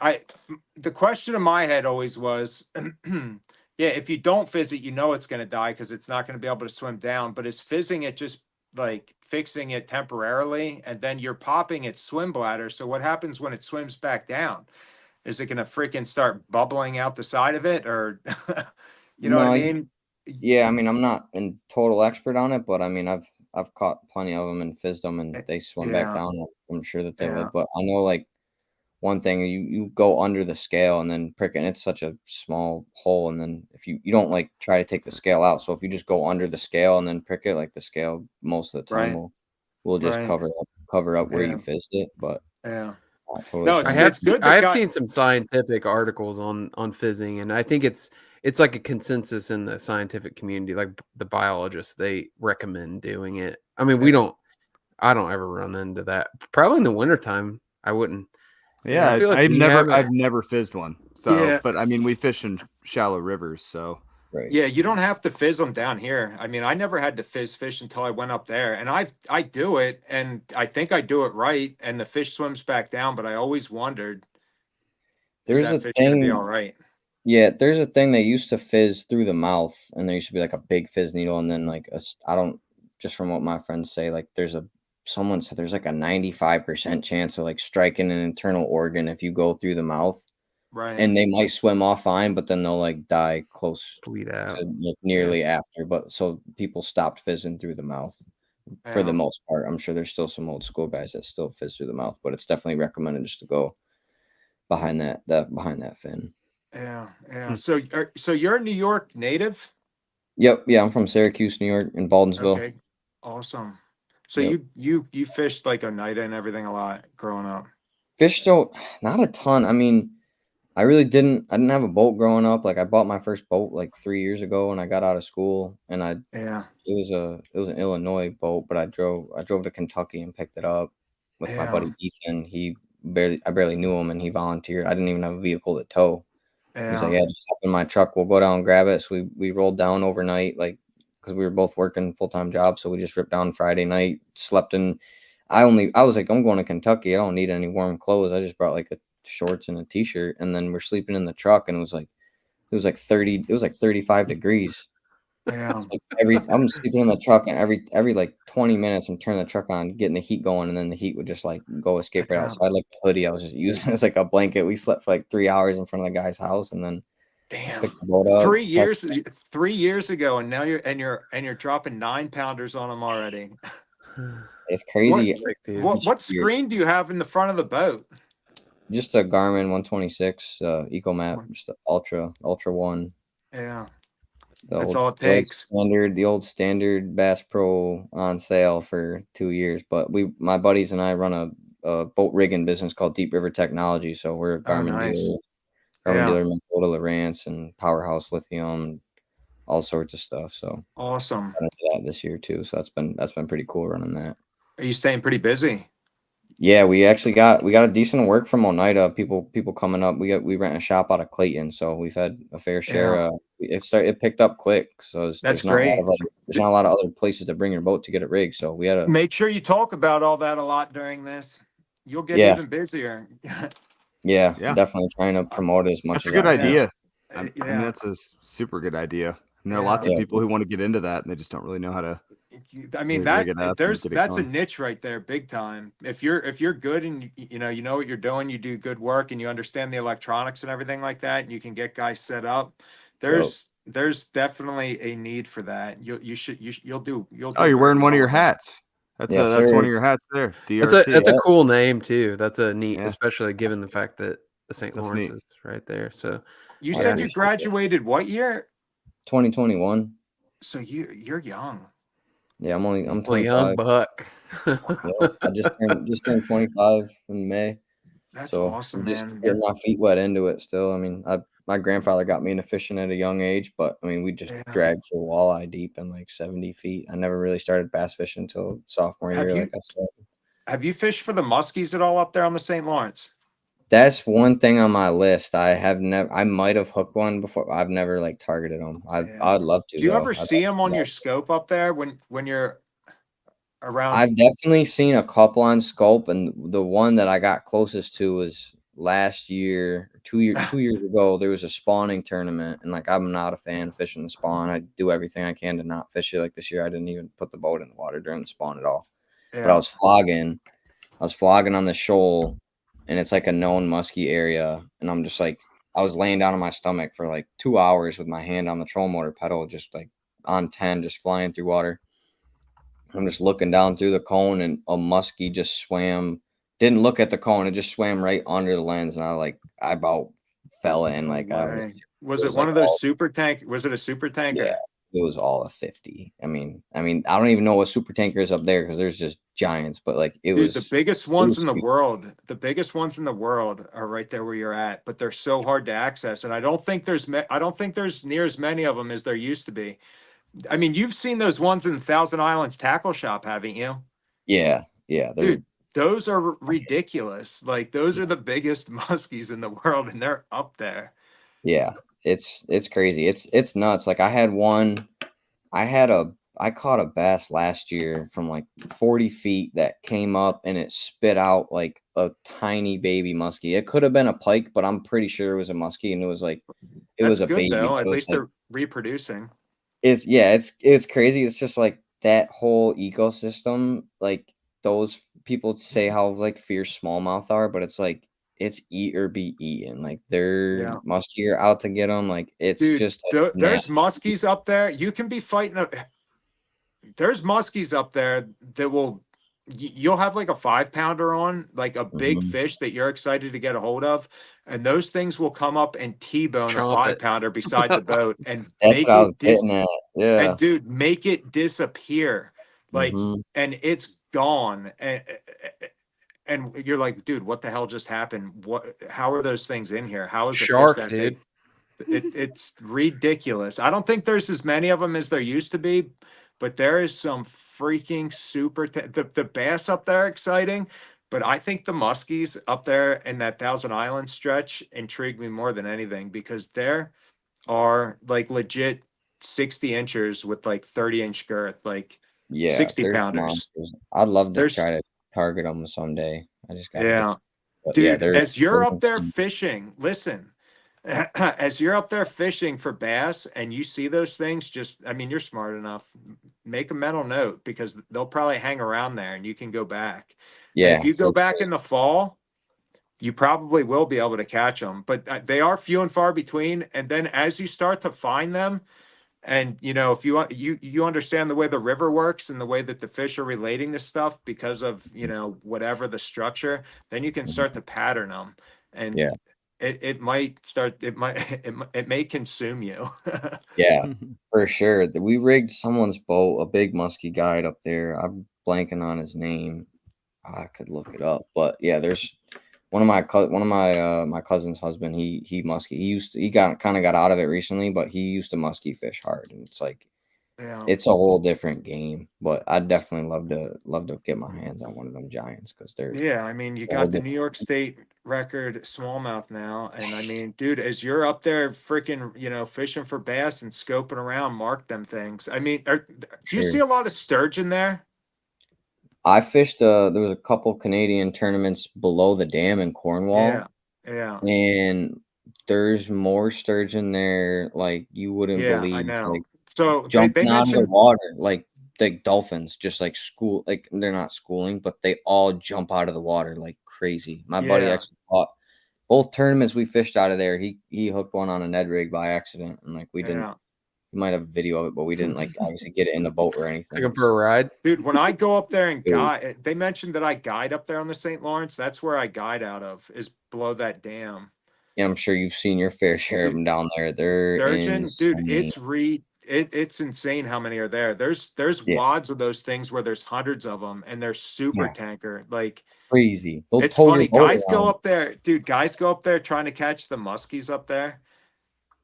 The question in my head always was, yeah, if you don't fizz it, you know it's gonna die because it's not gonna be able to swim down. But is fizzing it just like fixing it temporarily, and then you're popping its swim bladder? So what happens when it swims back down? Is it gonna freaking start bubbling out the side of it, or you know what I no, mean? yeah, I mean, I'm not a total expert on it, but I mean, I've caught plenty of them and fizzed them, and they swim back Yeah, down. I'm sure that they yeah, live, but I know like one thing, you go under the scale and then prick it, and it's such a small hole, and then if you don't like try to take the scale out, so if you just go under the scale and then prick it, like the scale most of the time right, will just right, cover up where yeah, you fizzed it, but yeah. totally No, I fine. have it's good I that have got seen some scientific articles on fizzing, and I think it's like a consensus in the scientific community. Like the biologists, they recommend doing it. I mean, I don't ever run into that. Probably in the wintertime, I wouldn't. yeah, I Yeah, feel like we I've haven't. never fizzed one. So, yeah. but I mean, we fish in shallow rivers, so Right. Yeah, you don't have to fizz them down here. I mean, I never had to fizz fish until I went up there, and I do it, and I think I do it right, and the fish swims back down. But I always wondered, is There's that a fish going to be all thing right? Yeah, there's a thing they used to fizz through the mouth, and there used to be like a big fizz needle, and then like I don't, just from what my friends say, like someone said there's like a 95% chance of like striking an internal organ if you go through the mouth, Right. and they might swim off fine, but then they'll like die close Bleed out. to like Yeah. nearly after. But so people stopped fizzing through the mouth for the Yeah. most part. I'm sure there's still some old school guys that still fizz through the mouth, but it's definitely recommended just to go behind that fin. Yeah. Yeah. Hmm. So you're a New York native? Yep, yeah, I'm from Syracuse, New York, in Baldensville. Okay. Awesome. So Yep. you fished like Oneida and everything a lot growing up. Fish don't not a ton. I mean, I didn't have a boat growing up. Like I bought my first boat like 3 years ago when I got out of school, and Yeah. it was an Illinois boat, but I drove to Kentucky and picked it up with my Yeah. buddy Ethan. I barely knew him, and he volunteered. I didn't even have a vehicle to tow. He was like, Yeah. "Yeah, just hop in my truck. We'll go down and grab it." So we rolled down overnight, like because we were both working full-time jobs. So we just ripped down Friday night, slept in. I was like, I'm going to Kentucky. I don't need any warm clothes. I just brought like a shorts and a t-shirt, and then we're sleeping in the truck, and it was like 35 degrees. Yeah. Like I'm sleeping in the truck, and every like 20 minutes I'm turning the truck on, getting the heat going, and then the heat would just like go escape right out. Yeah. So I had like a hoodie I was just using as like a blanket. We slept for like 3 hours in front of the guy's house, and then Damn. pick the boat up. 3 years ago, and now you're dropping 9-pounders on them already. It's crazy. What screen do you have in the front of the boat? Just a Garmin 126 Eco Map, just the Ultra 1. Yeah, That's all it takes. The old standard Bass Pro on sale for 2 years. But my buddies and I run a boat rigging business called Deep River Technology. So we're a Garmin dealer. Garmin dealer, Minnesota, Lowrance, and Powerhouse Lithium, all sorts of stuff. So awesome. I did that this year too. So that's been pretty cool running that. Are you staying pretty busy? Yeah, we got a decent work from Oneida. People coming up. We rent a shop out of Clayton, so we've had a fair share. It picked up quick. So that's great. There's not a lot of other places to bring your boat to get it rigged. So we had to make sure you talk about all that a lot during this. You'll get even busier. Yeah, definitely trying to promote it as much. That's a good idea. Yeah. I mean, that's a super good idea. And there are lots of people who want to get into that, and they just don't really know how to. I mean, that's a niche right there, big time. If you're good and you know what you're doing, you do good work, and you understand the electronics and everything like that, and you can get guys set up. There's definitely a need for that. You'll do. Oh, you're wearing one of your hats. That's one of your hats there. DRT. That's a cool name too. That's a neat, especially given the fact that the St. Lawrence is right there. So you said you graduated what year? 2021. So you're young. Yeah, I'm 25. A young buck. I just turned 25 in May. That's awesome, just man. Getting my feet wet into it still. I mean, my grandfather got me into fishing at a young age, but I mean, we just dragged for walleye deep in like 70 feet. I never really started bass fishing until sophomore year, like I said. Have you fished for the muskies at all up there on the St. Lawrence? That's one thing on my list. I might have hooked one before. I've never like targeted them. I'd love to. Do you ever see them on your scope up there when you're around? I've definitely seen a couple on scope, and the one that I got closest to was last year, 2 years ago. There was a spawning tournament, and like I'm not a fan of fishing the spawn. I do everything I can to not fish it. Like this year, I didn't even put the boat in the water during the spawn at all. Yeah. But I was flogging on the shoal. And it's like a known musky area. And I'm just like, I was laying down on my stomach for like 2 hours with my hand on the trolling motor pedal, just like on 10, just flying through water. I'm just looking down through the cone, and a muskie just swam, didn't look at the cone. It just swam right under the lens. And I about fell in. Like, was it one of those super tank? Was it a super tanker? Yeah, it was all a 50. I mean, I don't even know what super tanker is up there, because there's just giants, but like it was the biggest ones in the world. The biggest ones in the world are right there where you're at, but they're so hard to access. And I don't think there's near as many of them as there used to be. I mean, you've seen those ones in Thousand Islands Tackle Shop, haven't you? Yeah. Dude, those are ridiculous. Like those are the biggest muskies in the world, and they're up there. Yeah, it's crazy. It's nuts. Like I caught a bass last year from like 40 feet that came up, and it spit out like a tiny baby muskie. It could have been a pike, but I'm pretty sure it was a muskie, and it was like was a baby. Though. At least they're reproducing. It's crazy. It's just like that whole ecosystem. Like those people say how like fierce smallmouth are, but it's like it's eat or be eaten. Like they're muskie are out to get them. Like it's just there's muskies up there. You can be fighting. There's muskies up there that you'll have like a 5-pounder on, like a big fish that you're excited to get a hold of, and those things will come up and T-bone a 5-pounder beside the boat, and that's what I was getting at. Yeah, and dude, make it disappear, like, and it's gone, and you're like, dude, what the hell just happened? How are those things in here? How is the shark, fish that dude? It's ridiculous. I don't think there's as many of them as there used to be, but there is some freaking super the bass up there exciting, but I think the muskies up there in that Thousand Island stretch intrigue me more than anything, because there are like legit 60 inchers with like 30-inch girth, like 60-pounders. I'd love to try to target them someday. I just got dude. As you're up there fishing, listen. As you're up there fishing for bass and you see those things, you're smart enough, make a mental note, because they'll probably hang around there and you can go back. Yeah. And if you go back in the fall, you probably will be able to catch them, but they are few and far between. And then as you start to find them, and if you understand the way the river works and the way that the fish are relating to stuff because of whatever the structure, then you can start to pattern them, and Yeah. it might start. It may consume you. Yeah, for sure. We rigged someone's boat, a big musky guide up there. I'm blanking on his name. I could look it up, but yeah, there's one of my cousin's husband. He musky. He got kind of got out of it recently, but he used to musky fish hard, and it's like Yeah. it's a whole different game. But I'd definitely love to get my hands on one of them giants because they're Yeah, I mean, you a whole got the New York State record smallmouth now, and I mean, dude, as you're up there freaking, fishing for bass and scoping around, mark them things. I mean, do you see sure. a lot of sturgeon there? I fished. There was a couple Canadian tournaments below the dam in Cornwall. Yeah, yeah, And there's more sturgeon there, like you wouldn't yeah, I believe, like know. So they jumping out of the mentioned, water, like dolphins, just like school, like they're not schooling, but they all jump out of the water like crazy. My buddy yeah. actually caught both tournaments we fished out of there. He hooked one on a Ned rig by accident, and like we didn't. Yeah. We might have a video of it, but we didn't like obviously get it in the boat or Took him anything. for a ride. Dude, when I go up there and Dude. guide, they mentioned that I guide up there on the St. Lawrence. That's where I guide out of, is below that dam. Yeah, I'm sure you've seen your fair share of Dude, them down there. They're sturgeon, dude, insane. it's insane how many are there. There's Yeah, wads of those things where there's hundreds of them, and they're super yeah, tanker. Like, crazy. They'll it's tow your funny. boat Guys go around. up there, dude. Guys go up there trying to catch the muskies up there,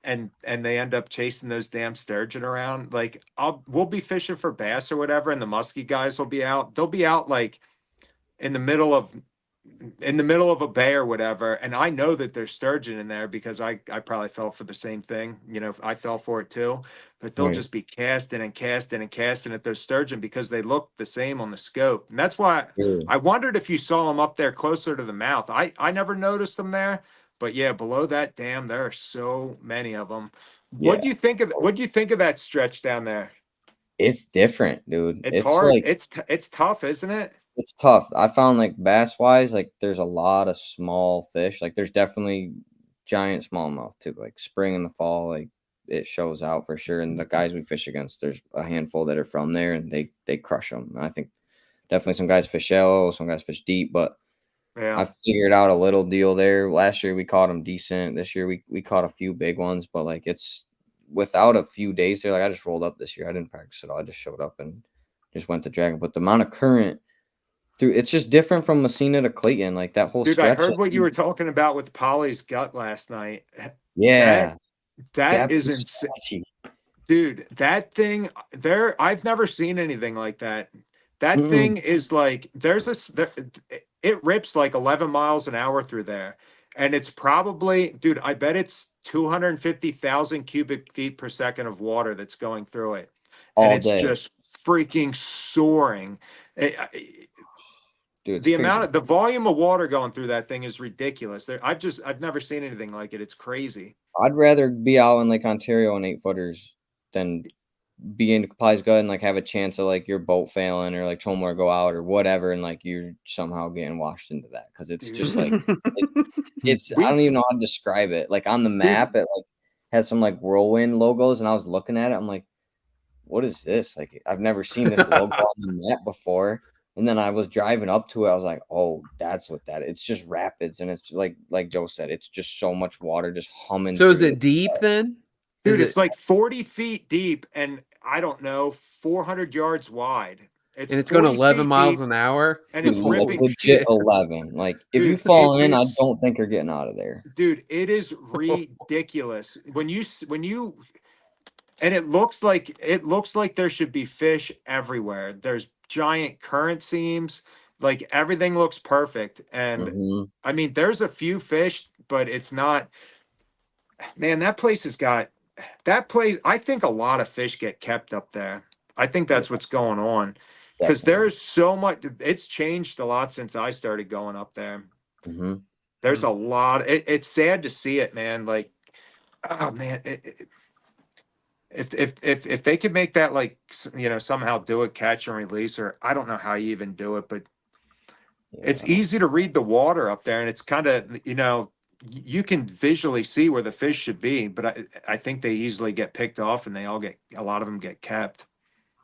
and they end up chasing those damn sturgeon around. Like, we'll be fishing for bass or whatever, and the muskie guys will be out. They'll be out like in the middle of a bay or whatever, and I know that there's sturgeon in there because I probably fell for the same thing. I fell for it too. But they'll Right. just be casting and casting and casting at those sturgeon because they look the same on the scope. And that's why Sure. I wondered if you saw them up there closer to the mouth. I never noticed them there, but yeah, below that dam there are so many of them. Yeah. What do you think of that stretch down there? It's different, dude. It's It's hard. like It's tough, isn't it? it's tough. I found like bass wise, like there's a lot of small fish. Like there's definitely giant smallmouth too. Like spring and the fall, like it shows out for sure. And the guys we fish against, there's a handful that are from there, and they crush them. I think definitely some guys fish shallow, some guys fish deep, but I Yeah. figured out a little deal there. Last year we caught them decent. This year we caught a few big ones, but like it's without a few days there. Like I just rolled up this year. I didn't practice at all. I just showed up and just went to dragon. But the amount of current through it's just different from Messina to Clayton. Like that whole Dude, I stretch. heard what you were talking about with Polly's gut last night. That Yeah, that depth is is insane. sketchy. Dude, that thing there, I've never seen anything like that. That Mm-mm. thing is like it rips like 11 miles an hour through there. And it's probably, dude, I bet it's 250,000 cubic feet per second of water that's going through it. And All it's day, just freaking soaring. dude. It's The amount crazy. of the volume of water going through that thing is ridiculous. I've never seen anything like it. It's crazy. I'd rather be out in Lake Ontario on 8 footers than be in Pies Gut and like have a chance of like your boat failing or like Chomler go out or whatever, and like you're somehow getting washed into that because it's just like it's I don't We've even know how to describe it. Like on the dude, map, it like has some like whirlwind logos, and I was looking at it, I'm like, what is this? Like I've never seen this logo on the map before. And then I was driving up to it. I was like, "Oh, that's what that is. It's just rapids, and it's like Joe said, it's just so much water just humming So is through it it. deep then? dude, Is it's it like 40 feet deep and I don't know, 400 yards wide. It's and it's going 40 11 feet miles deep an hour? and Dude, it's like ripping legit Shit. 11. Like if you dude, fall in, I don't think you're getting out of there. dude, it is ridiculous. And it looks like there should be fish everywhere. There's giant current seams, like everything looks perfect. And Hmm. I mean, there's a few fish, but it's not, man, that place. I think a lot of fish get kept up there. I think Yeah, that's what's going on because definitely. there's so much, it's changed a lot since I started going up there. Hmm. There's a lot. It's sad to see it, man. Like, oh man, if they could make that like somehow do it catch and release, or I don't know how you even do it, but It's easy to read the water up there, and it's kind of, you can visually see where the fish should be, but I think they easily get picked off, and a lot of them get kept.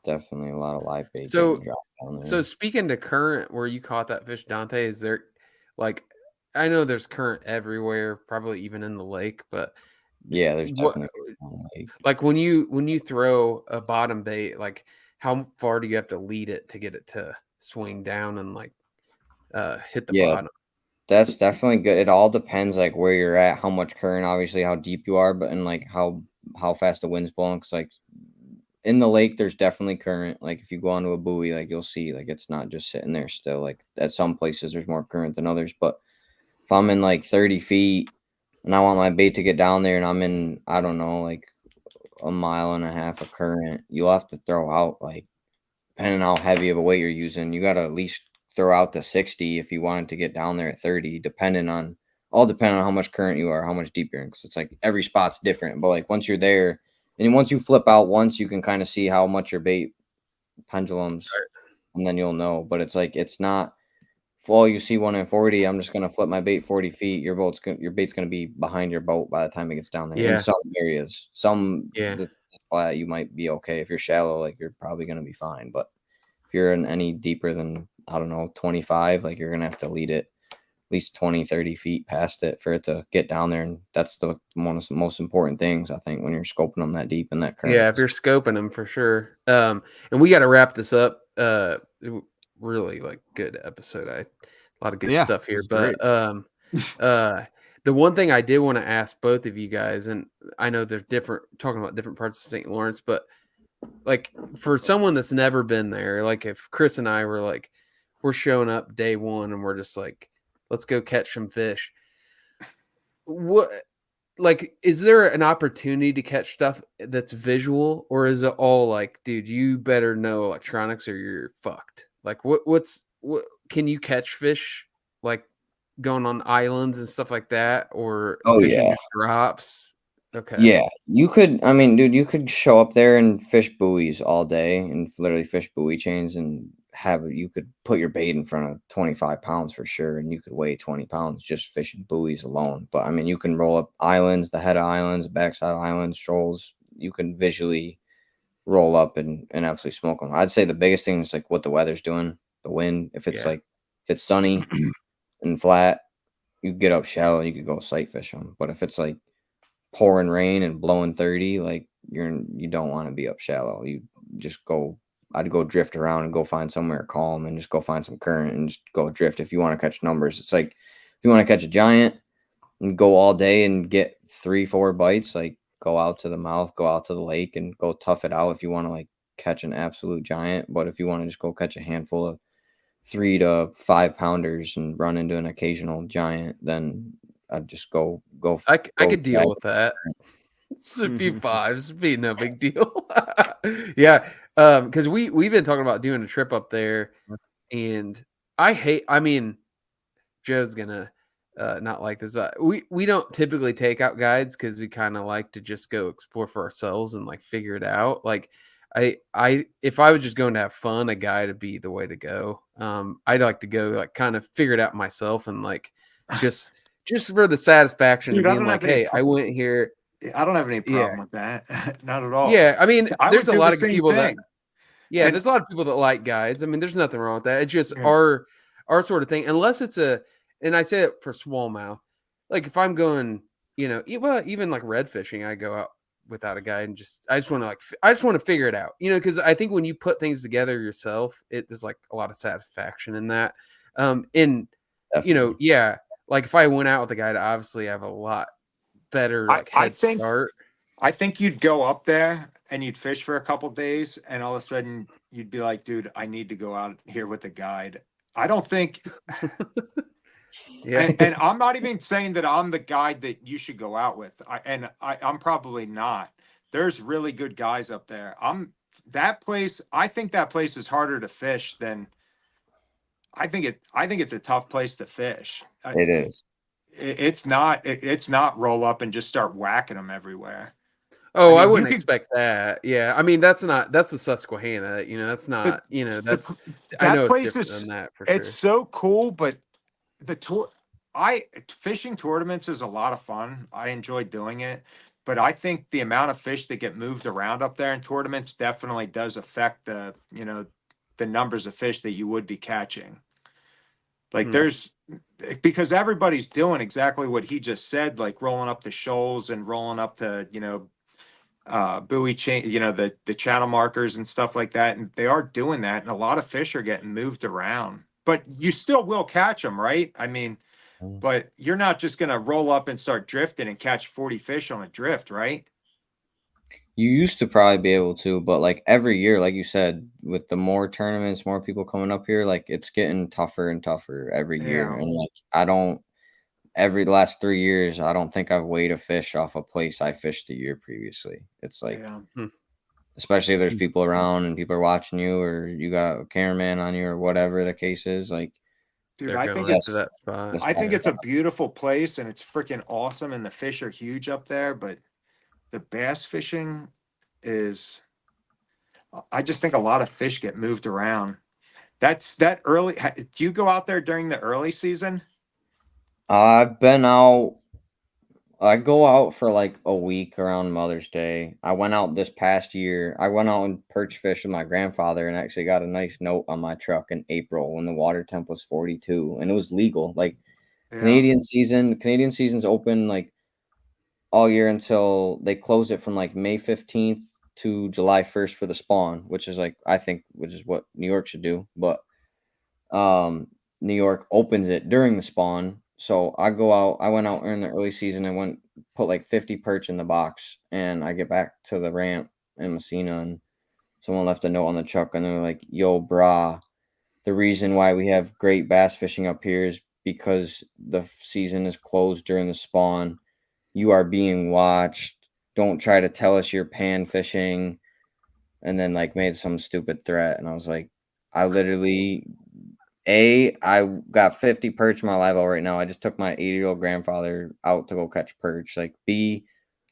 Definitely a lot of live bait So, getting dropped down there. so speaking to current, where you caught that fish, Dante, is there, like, I know there's current everywhere, probably even in the lake, but yeah, there's what, definitely on the lake. like when you throw a bottom bait, like how far do you have to lead it to get it to swing down and like hit the Yeah, bottom? that's definitely good. It all depends like where you're at, how much current, obviously how deep you are, but and like how fast the wind's blowing. Cause like in the lake, there's definitely current. Like if you go onto a buoy, like you'll see like it's not just sitting there still. Like at some places there's more current than others. But if I'm in like 30 feet and I want my bait to get down there and I'm in, I don't know, like a mile and a half of current, you'll have to throw out like, depending on how heavy of a weight you're using, you got to at least throw out to 60 if you wanted to get down there at 30, depending on how much current you are, how much deep you're in. Cause it's like every spot's different, but like once you're there and once you flip out once, you can kind of see how much your bait pendulums and then you'll know, but it's like, it's not, well, you see one in 40, I'm just going to flip my bait 40 feet. Your bait's going to be behind your boat by the time it gets down there. In Yeah. some areas, Yeah. that's flat, you might be okay. If you're shallow, like you're probably going to be fine. But if you're in any deeper than, I don't know, 25, like you're going to have to lead it at least 20, 30 feet past it for it to get down there. And that's one of the most important things, I think, when you're scoping them that deep in that current. Yeah, if you're scoping them for sure. And we got to wrap this up. Really like good episode. A lot of good stuff here. But the one thing I did want to ask both of you guys, and I know there's talking about different parts of St. Lawrence, but like for someone that's never been there, like if Chris and I were like, we're showing up day one and we're just like, let's go catch some fish. What, like, is there an opportunity to catch stuff that's visual, or is it all like, dude, you better know electronics or you're fucked? Like, what can you catch fish like going on islands and stuff like that, or fishing just drops? Okay. Yeah, you could. I mean, dude, you could show up there and fish buoys all day and literally fish buoy chains and you could put your bait in front of 25 pounds for sure. And you could weigh 20 pounds just fishing buoys alone. But I mean, you can roll up islands, the head of islands, backside of islands, shoals. You can visually roll up and absolutely smoke them. I'd say the biggest thing is like what the weather's doing, the wind. If it's if it's sunny and flat, you get up shallow and you could go sight fish them. But if it's like pouring rain and blowing 30, like you don't want to be up shallow. You just I'd go drift around and go find somewhere calm and just go find some current and just go drift if you want to catch numbers. It's like if you want to catch a giant and go all day and get 3-4 bites, like go out to the mouth, go out to the lake and go tough it out if you want to like catch an absolute giant. But if you want to just go catch a handful of 3 to 5 pounders and run into an occasional giant, then I'd just go. I could deal with that. It's a few fives, be no big deal. Yeah, because we've been talking about doing a trip up there, and I mean, Joe's gonna not like this. We don't typically take out guides because we kind of like to just go explore for ourselves and like figure it out. Like if I was just going to have fun, a guide would be the way to go. I'd like to go like kind of figure it out myself and like just for the satisfaction of being like, hey, I went here. I don't have any problem with that. Not at all. Yeah, I mean, there's a lot of people thing. there's a lot of people that like guides. I mean, there's nothing wrong with that. It's just our sort of thing. Unless it's and I say it for smallmouth. Like if I'm going, even like red fishing, I go out without a guide and I just want to figure it out. Because I think when you put things together yourself, there's like a lot of satisfaction in that. Like if I went out with a guide, obviously I have a lot better head start. I think you'd go up there and you'd fish for a couple days and all of a sudden you'd be like, dude, I need to go out here with a guide. I don't think and I'm not even saying that I'm the guide that you should go out with. I'm probably not. There's really good guys up there. I think that place is harder to fish than I think it's a tough place to fish. It is. It's not roll up and just start whacking them everywhere. Oh, I mean, you wouldn't could expect that. Yeah, I mean that's the Susquehanna. That's the, not. the That's I that know it's place different than is that for it's sure. so cool, but the tour I fishing tournaments is a lot of fun. I enjoy doing it, but I think the amount of fish that get moved around up there in tournaments definitely does affect the numbers of fish that you would be catching. Like Hmm. there's because everybody's doing exactly what he just said, like rolling up the shoals and rolling up the, buoy chain, the channel markers and stuff like that. And they are doing that. And a lot of fish are getting moved around, but you still will catch them, right? I mean, but you're not just going to roll up and start drifting and catch 40 fish on a drift, right? You used to probably be able to, but like every year, like you said, with the more tournaments, more people coming up here, like it's getting tougher and tougher every year. Yeah. And like I don't every last 3 years, I don't think I've weighed a fish off a place I fished the year previously. It's like, Yeah. especially if there's people around and people are watching you, or you got a cameraman on you, or whatever the case is. Like Dude, They're I going think to it's that spot. that's I think better. it's a beautiful place and it's freaking awesome and the fish are huge up there, but the bass fishing is I just think a lot of fish get moved around. That's that early. Do you go out there during the early season? I've been out. I go out for like a week around Mother's Day. I went out this past year. I went out and perch fished with my grandfather and actually got a nice note on my truck in April when the water temp was 42 and it was legal. Like Yeah, Canadian season's open like all year until they close it from like May 15th to July 1st for the spawn, which is like which is what New York should do. But New York opens it during the spawn. So I went out in the early season and put like 50 perch in the box. And I get back to the ramp in Messina and someone left a note on the truck and they're like, yo, brah, the reason why we have great bass fishing up here is because the season is closed during the spawn. You are being watched. Don't try to tell us you're pan fishing. And then like made some stupid threat. And I was like, I literally I got 50 perch in my live well right now. I just took my 80-year-old grandfather out to go catch perch. Like B,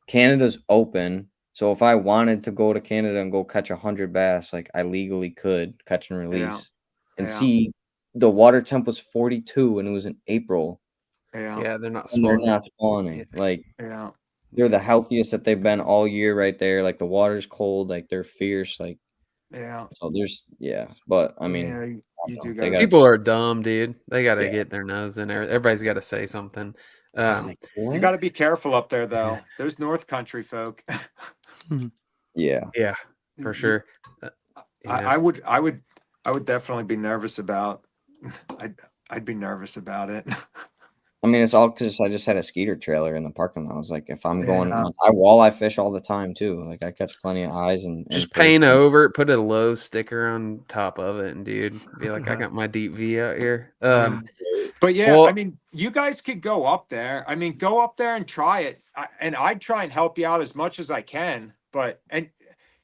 Canada's open. So if I wanted to go to Canada and go catch 100 bass, like I legally could catch and yeah, release. And yeah, C, the water temp was 42 and it was in April yeah, Yeah, they're not and they're spawning. not spawning. Like yeah. they're the healthiest that they've been all year right there. Like the water's cold, like they're fierce. Like Yeah, so but I mean, yeah, I you don't know, do they gotta. gotta People just are dumb, dude. They got to yeah. get their nose in there. Everybody's got to say something. It's like You what? got to be careful up there, though. There's North Country folk. Yeah. Yeah, for You- sure. Uh, I, yeah. I would, I would, I would definitely be nervous about. I'd be nervous about it. I mean, it's all because I just had a skeeter trailer in the parking lot. I was like, if I'm going, Yeah, I walleye fish all the time too. Like I catch plenty of eyes and Just fish. paint over it, put a low sticker on top of it, and dude, be like, I yeah. got my deep V out here. But yeah, I Well, mean, you guys could go up there. I mean, go up there and try it. And I'd try and help you out as much as I can. And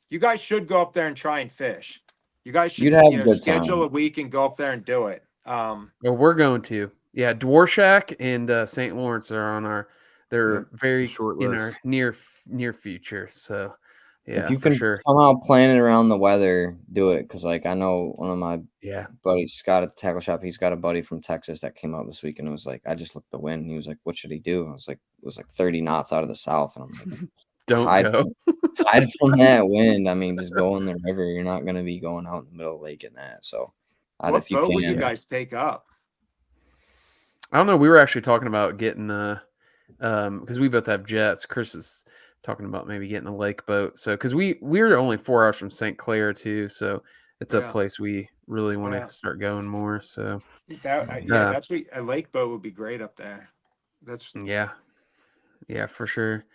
you guys should go up there and try and fish. You guys You'd should, have a good schedule time. a week and go up there and do it. well, we're going to. Yeah, Dwarshak and St. Lawrence are on they're Yep. very Short in list. our near future. So If yeah, you for can sure. somehow plan it around the weather, do it. Because like I know one of my Yeah. buddies, Scott at the tackle shop, he's got a buddy from Texas that came out this week and it was like, I just looked at the wind. And he was like, what should he do? I was like, it was like 30 knots out of the south. And I'm like, Don't hide go. hide from that wind. I mean, just go in the river. You're not going to be going out in the middle of the lake in that. So, what if you boat would you can, guys take up? I don't know. We were actually talking about getting because we both have jets. Chris is talking about maybe getting a lake boat. So because we're only 4 hours from St. Clair too, so it's a Yeah, place we really want yeah. to start going more. So Yeah, that's what a lake boat would be great up there. That's yeah, for sure.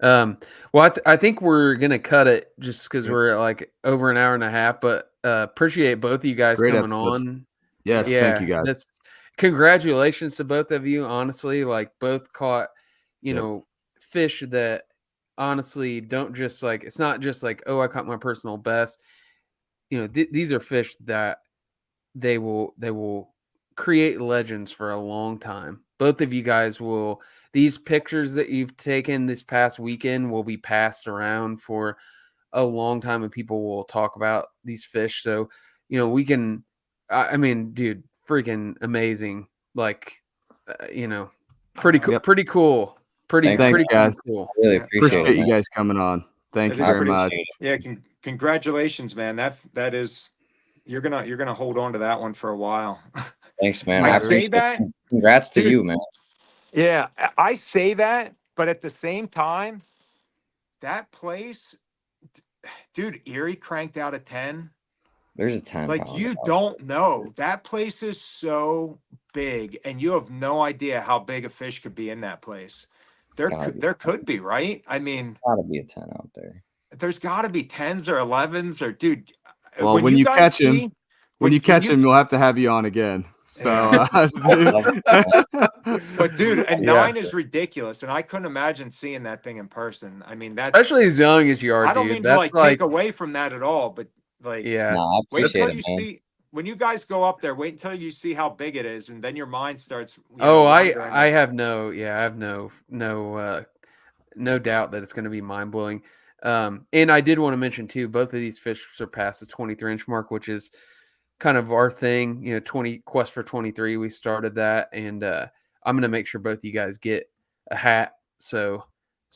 Well, I think we're gonna cut it just because Yep. we're at like over an hour and a half. But appreciate both of you guys Great coming episode. on. Yes, thank you Yeah, guys. that's congratulations to both of you. Honestly, like both caught, Yep. fish that honestly don't just like it's not just like, oh, I caught my personal best. These are fish that they will create legends for a long time. both of you guys will. These pictures that you've taken this past weekend will be passed around for a long time, and people will talk about these fish. So, we can. I mean, dude, freaking amazing! Like, pretty cool. Yep. Pretty cool. Thanks, Pretty guys. cool. I really Yeah. appreciate Appreciate it. you guys coming on. Thank It you is very pretty- much. Yeah, congratulations, man. That is you're gonna hold on to that one for a while. Thanks, man. I I say appreciate that, it. Congrats to dude. you, man. Yeah, I say that, but at the same time, that place, dude, Erie cranked out a 10. There's a 10. Like, pound you out don't know. That place is so big, and you have no idea how big a fish could be in that place. There could be, right? I mean, Gotta be a 10 out there. there's got to be 10s or 11s or, dude. Well, when you guys catch him, see- when you catch him, we'll have to have you on again. So, But dude, a Yeah. 9 is ridiculous, and I couldn't imagine seeing that thing in person. I mean, that Especially as young as you are, I don't dude. mean to That's take away from that at all, but like, yeah. No, I wait appreciate until it, you man. see when you guys go up there. Wait until you see how big it is, and then your mind starts. I wandering. have no doubt that it's going to be mind blowing. And I did want to mention too, both of these fish surpassed the 23-inch mark, which is kind of our thing. 20 Quest for 23. We started that, and I'm going to make sure both you guys get a hat, so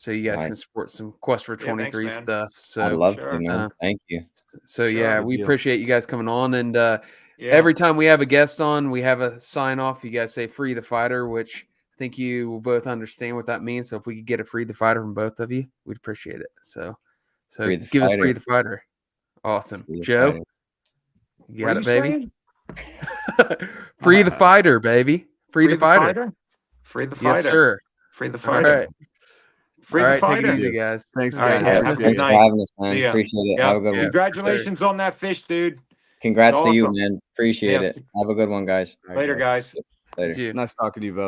you guys can support some Quest for 23 thanks, man. stuff. So I'd love Sure. to, man. Thank you. So Sure. yeah, Good we deal. appreciate you guys coming on, and Yeah. every time we have a guest on, we have a sign off. You guys say "Free the Fighter," which I think you will both understand what that means. So if we could get a "Free the Fighter" from both of you, we'd appreciate it. So Free the give it fighter. "Free the Fighter." Awesome, Free the Joe. fighter. You What got are it, you baby. saying? Free the fighter, baby. Free the fighter. Free the fighter. Yes, sir. Free the All fighter. right. Free All the right, take fighter. it easy, guys. Thanks, All right, guys. yeah, All right, have a good thanks night. for having us, man. See ya. Appreciate it. Yeah. Have a good Yeah. one. Congratulations on that fish, dude. Congrats It's to you, awesome. man. Appreciate Yeah. it. Have a good one, guys. All right, Later, guys. Later. Dude. Nice talking to you both.